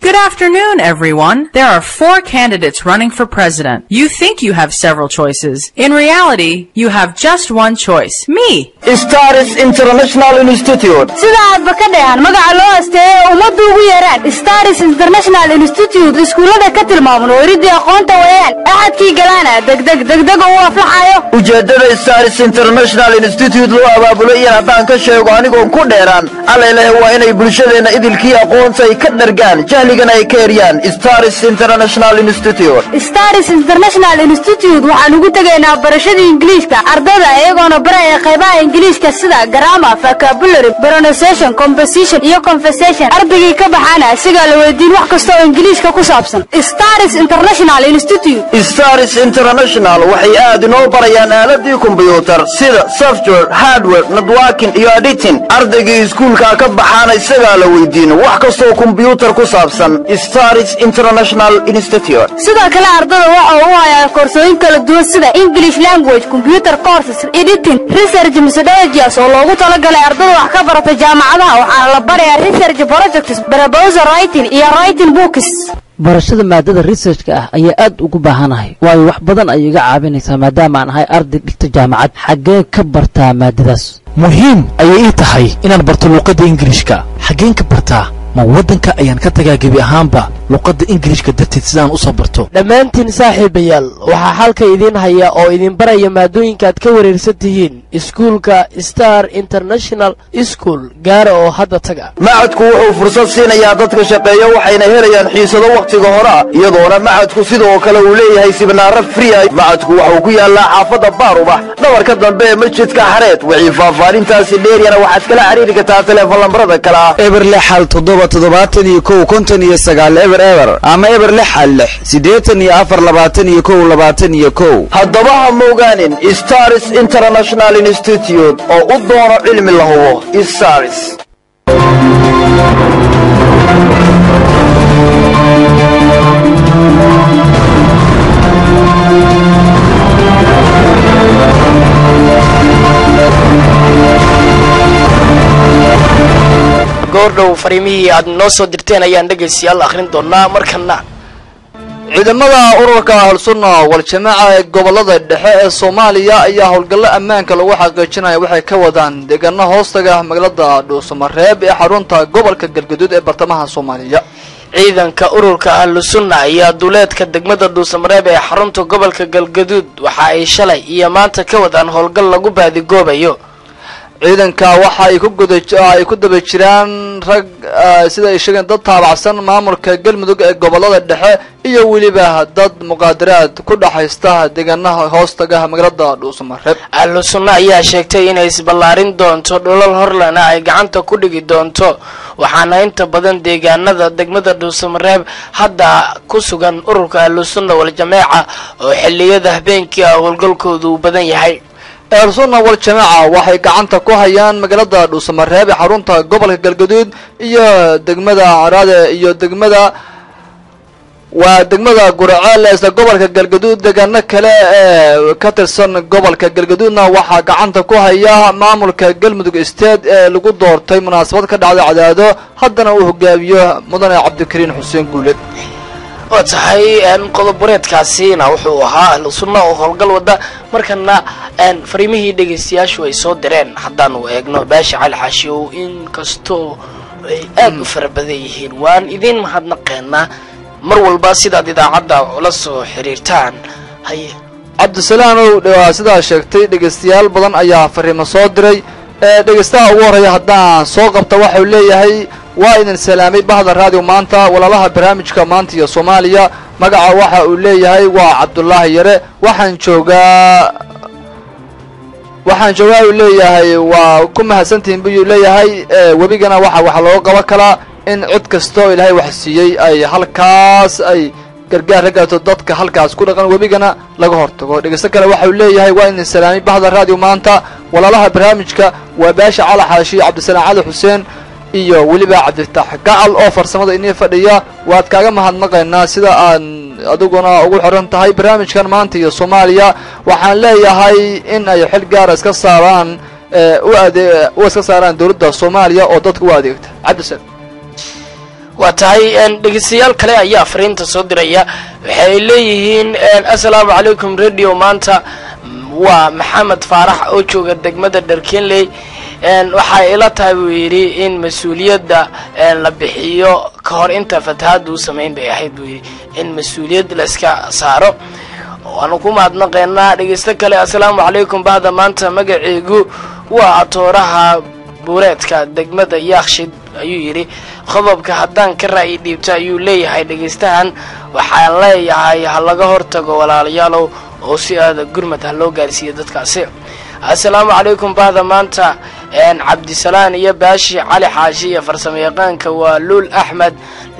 Good afternoon, everyone. There are 4 candidates running for president. You think you have several choices. In reality, you have just one choice. Me. Stars International Institute. sida aad bakadayaan magaca loo asteeyo umadu ugu yeeraan Stars International Institute iskuulada ka tilmaaman oo iridii aqoonta weeyaan ahadkii galana degdeg oo aflaxayo ujeedada Stars International Institute loo abaabulay haddaan ka sheego anigoo ku dheeraan alleelahay waa inay bulshadeena idilkii aqoonta ay ka dhargaan jahligana ay ka eriyaan Stars International Institute Stars International Institute waxaan ugu tagaynaa barashada Ingiriiska ardayda ayagoona baraya qaybaha Ingiriiska sida grammar, vocabulary, pronunciation, composition iyo conversation ardayga ka baxana asiga la weydiin wax kasta oo Ingiriiska ku saabsan Stars International Institute Stars International waxay aad inoo barayaan aaladii kombiyuutar sida software, hardware, networking iyo editing ardayga iskuulka ka baxana isaga la weydiin wax kasta oo kombiyuutar ku saabsan Stars International Institute sidoo kale ardayda waxa uu hayaa koorsooyin kala duwan sida English language, computer courses, editing, research methodologies oo loogu talagalay ardayda wax ka barata jaamacadaha waxaa la barayaa research projects, proposal writing iyo writing books barashada maadada researchka ah ayaa aad ugu baahanahay waayo wax badan ay iga caawinaysaa maadaama aan ahay arday dhigta jaamacad xagee ka bartaa maadadaas muhiim ayay ii tahay inaan barto luqadda ingiriishka xageen ka bartaa ma waddanka ayaan ka tagaa gebi ahaanba luqadda ingiriishka darteed sidaan u soo barto dhammaantiin saaxiibayaal waxaa halka idiin haya oo idin baraya maadooyinka aad ka wareersan tihiin iskuulka Star International School gaara oo hadda taga macadku wuxuu fursad siinayaa dadka shaqeeya waxayna helayaan xiisado waqtiga hore iyadoona macadku sidoo kale uu leeyahay sibnaaro free ah macadku wuxuu ku yaalaa xaafadda Baaruba dhabarka dambe ee masjidka Xareed wixii faahfaahintaasi dheeriyana waxaad kala xiriiri kartaa telefoon lambarada kala eber 677 eber ama eber 68421 haddaba ha moogaanin Stars International Institute oo u doono cilmi la hubo Stars goordhow fariimihii aad noo soo dirteen ayaan dhegaystayaal akhrin doonaa markana ciidamada ururka ahlusunna wal-jamaaca ee gobolada dhexe ee Soomaaliya ayaa howlgallo ammaanka lagu xaqiijinayo waxay ka wadaan deegaano hoostaga magaalada Dhuusamareeb ee xarunta gobolka Galgaduud ee bartamaha Soomaaliya. ciidanka ururka ahlusunna ayaa duleedka degmada Dhuusamareeb ee xarunta gobolka Galgaduud waxa ay shalay iyo maanta ka wadaan howlgal lagu baadigoobayo. ciidanka waxa ay ku daba jiraan rag sida ay sheegeen dad taabacsan maamulka Galmudug ee gobolada dhexe iyo waliba dad muqaadaraad ku dhaxaysta deegaanaha hoostaga magaalada Dhuusamareeb. ahlusunna ayaa sheegtay inay isballaarin doonto dhulal horlana ay gacanta ku dhigi doonto waxaana inta badan deegaanada degmada Dhuusamareeb hadda ku sugan ururka ahlusunna wal-jamaaca oo xilliyada habeenkii howlgalkoodu badan yahay. ahlusunna wal-jamaaca waxay gacanta ku hayaan magaalada Dhuusamareeb ee xarunta gobolka Galgaduud iyo degmada Caraade iyo degmada Guraceel ee gobolka Galgaduud. deegaano kale ee ka tirsan gobolka Galgaduudna waxaa gacanta ku haya maamulka Galmudug State ee lagu doortay munaasabad ka dhacday Cadaado haddana uu hogaamiyo mudane Cabdikariin Xuseen Guuled. oo tahay qodob-wareedkaasina wuxuu ahaa ahlusunna oo howlgal wada markana fariimihii dhageystayaashu ay soo direen haddaanu eegno Baashi Cali Xaashi oo in kastoo ay aad u fara badan yihiin waan idin mahadnaqeynaa mar walba sidaad idaacadda ula soo xiriirtaan. haye cabdisalaanow sidaa sheegtay dhegeystayaal badan ayaa fariimo soo diray. dhegeystaha ugu horeeya haddaan soo qabta waxau leeyahay waa idin salaamay bahda raadiyo maanta walaalaha barnaamijka maanta iyo Soomaaliya. magaca waxa uu leeyahay waa Cabdullaahi Yare waxaan joogaa uu leeyahay waa ku mahadsantihiin buu leeyahay. webigana waxa loo qaban karaa in cid kastoo Ilaahay wax siiyay ay halkaas ay gargaar ka gaarto dadka halkaas ku dhaqan webigana laga hortago. dhegeysta kale waxa uu leeyahay waa idin salaamay bahda raadiyo maanta walaalaha barnaamijka waa Baashi Cali Xaashi Cabdisalaam Cali Xuseen iyo waliba Cabditax Gacal oo farsamada inii fadhiya. waad kaaga mahadnaqaynaa sida aan adiguna ugu xiran tahay barnaamijkan maanta iyo Soomaaliya. waxaan leeyahay in ay xil gaar iska saaraan dawladda Soomaaliya oo dadka u adeegta. Cabdisalaam waa tahay dhegeystayaal kale ayaa fariinta soo diraya waxay leeyihiin assalaamu calaykum radio maanta waa Maxamed Faarax oo jooga degmada Dharkeenley. waxay ila tahay buu yiri in mas'uuliyadda la bixiyo ka hor inta fatahaadu sameyn bay ahayd buu yiri in mas'uuliyad la iska saaro. waanu ku mahadnaqeynaa dhegeysta kale assalaamu calaykum bahda maanta magaceegu waa atooraha buureedka degmada Yaaqshid ayuu yiri qodobka haddaan ka ra'yi dhiibto ayuu leeyahay dhegeystahan waxaan leeyahay ha laga hortago walaalayaalow oo si aad gurmad loo gaarsiiyo dadkaasi. assalaamu calaykum bahda maanta Cabdisalaan iyo Baashi Cali Xaashi iyo farsamayaqaanka waa Luul Axmed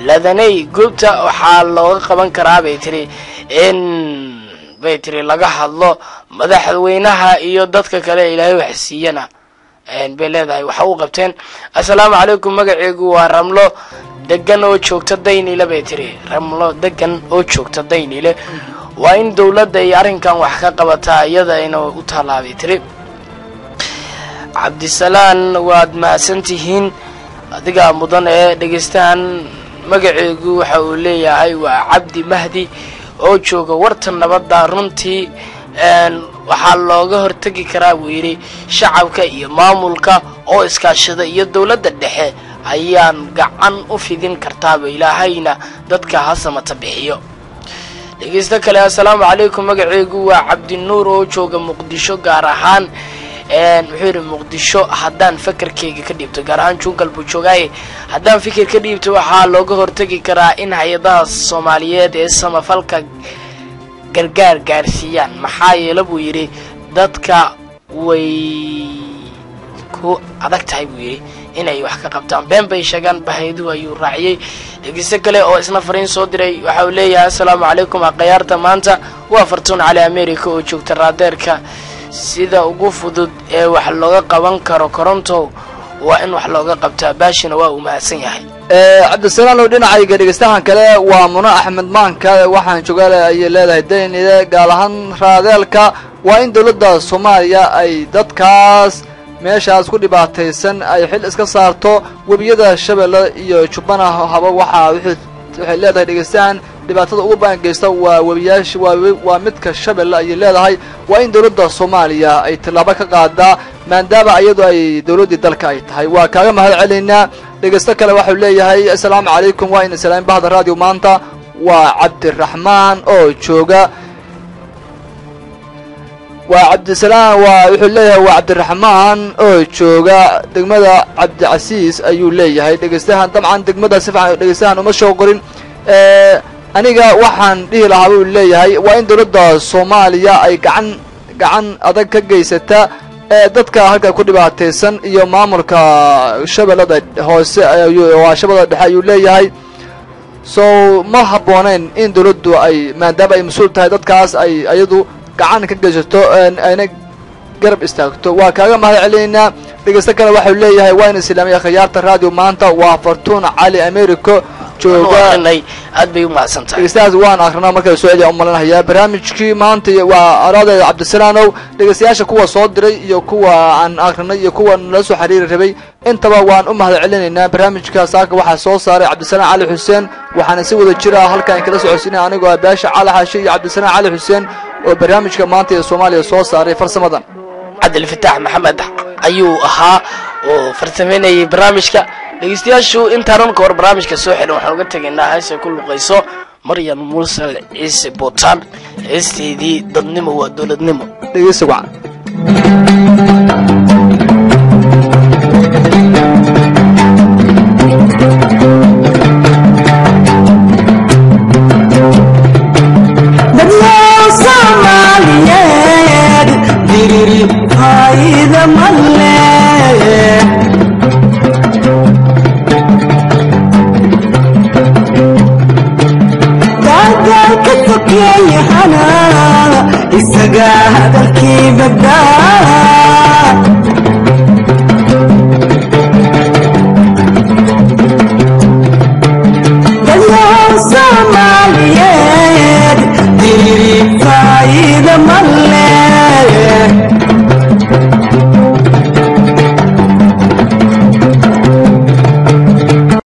Ladanay goobta waxaa looga qaban karaa bay tiri laga hadlo madaxweynaha iyo dadka kale Ilaahay wax siiyana bay leedahay waxa uu qabteen. assalaamu calaykum magaceegu waa Ramlo degan oo joogta Daynile bay tiri Ramlo degan oo joogta Daynile waa in dawladda ay arrinkan wax ka qabataa iyada inuu u talaabay tiri. Cabdisalaan waad mahadsantihiin adiga mudan ee dhegeystahan magaceegu waxa uu leeyahay waa Cabdi Mahdi oo jooga warta nabadda. runtii waxaa looga hortagi karaa buu yiri shacabka iyo maamulka oo iskaashada iyo dawladda dhexe ayaan gacan u fidin kartaa Ilaahayna dadka hasamata bixiyo. dhegeysta kale assalaamu calaykum magaceegu waa Cabdi Nuur oo jooga Muqdisho gaar ahaan wuxuu yiri Muqdisho haddaan fikirkeyga ka dhiibto gaar ahaan jungal buu joogay haddaan fikir ka dhiibto waxaa looga hortagi karaa in hay'adaha Soomaaliyeed ee samafalka gargaar gaarsiiyaan maxaa yeelay buu yiri dadka way ku adag tahay buu yiri inay wax ka qabtaan been bay sheegaan bahaydu ayuu raaciyay. dhegeysta kale oo isna fariin soo diray waxa uu leeyahay assalaamu calaykum aqyaarta maanta waa Fartuun Cali America oo joogta raadeerka sida ugu fudud ee wax looga qaban karo koronto waa in wax looga qabtaa. Baashina waa uu mahadsan yahay. Cabdisalaam oo dhinacayga dhegeystahan kale waa Muna Axmed Maanka waxaan joogaa ay leedahay Daynile gaar ahaan raadeelka waa in dawladda Soomaaliya ay dadkaas meeshaas ku dhibaataysan ay xil iska saarto webiyada Shabeelle iyo Jubbana haba waxay leedahay dhegeystahan dhibaatada ugu baan geysta waa webiyaasha waa midka Shabeelle ay leedahay waa in dawladda Soomaaliya ay tilaabo ka qaadaa maadaama iyadu ay dawladda dalka ay tahay waa kaaga mahad celinaa dhageysta kale waxa uu leeyahay assalaamu calaykum waa in salaam bahda radio maanta waa Cabdiraxmaan oo jooga وعبدالسلام وحليه وعبد الرحمن oo jooga degmada Cabdi Casiis ayuu leeyahay dhageystahan dabcan degmada si fiican dhageystahan uma soo qorin aniga waxaan dhihi lahaa uu leeyahay waa in dawladda Soomaaliya ay gacan adag ka geysata dadka halka ku dhibaataysan iyo maamulka Shabeellada hoose waa Shabeellada dhexe ayuu leeyahay ma habboonayn in dawladdu ay maadaama ay mas'uul tahay dadkaas ay ayadu gacan ka geysato ayna garab istaagto waa kaaga mahad celinaa dhageysta kale waxa uu leeyahay waa in islaamiga khiyaarta radio maanta waa Fortuna Ali America jooga aad bay u mahadsantahay dhageystayaas waan akrinaa markay soo celiyay ummalanayaa barnaamijkii maanta waa araada Cabdisalaanow dhageystayaasha kuwa soo diray iyo kuwa aan akrinay iyo kuwa la soo xiriir rabay intaba waan u mahad celinaynaa barnaamijka saaka waxa soo saaray Cabdisalaan Cali Xuseen waxaana si wada jira halkaan kala socodsiinay anigoo Baasha Cali Xaashi iyo Cabdisalaan Cali Xuseen oo barnaamijka maanta ee Soomaaliya soo saaray farsamadan Cabdil Fataax Maxamed ayuu ahaa oo farsameynayay barnaamijka dhageystayaashu intaan ka hor barnaamijka soo xiran waxaan uga tageynaa hayse ku luqayso Maryam Mursal Ciise Bootan heesteedii dadnimo waa dawladnimo dhageyso wacan Somalia, diri fayda mal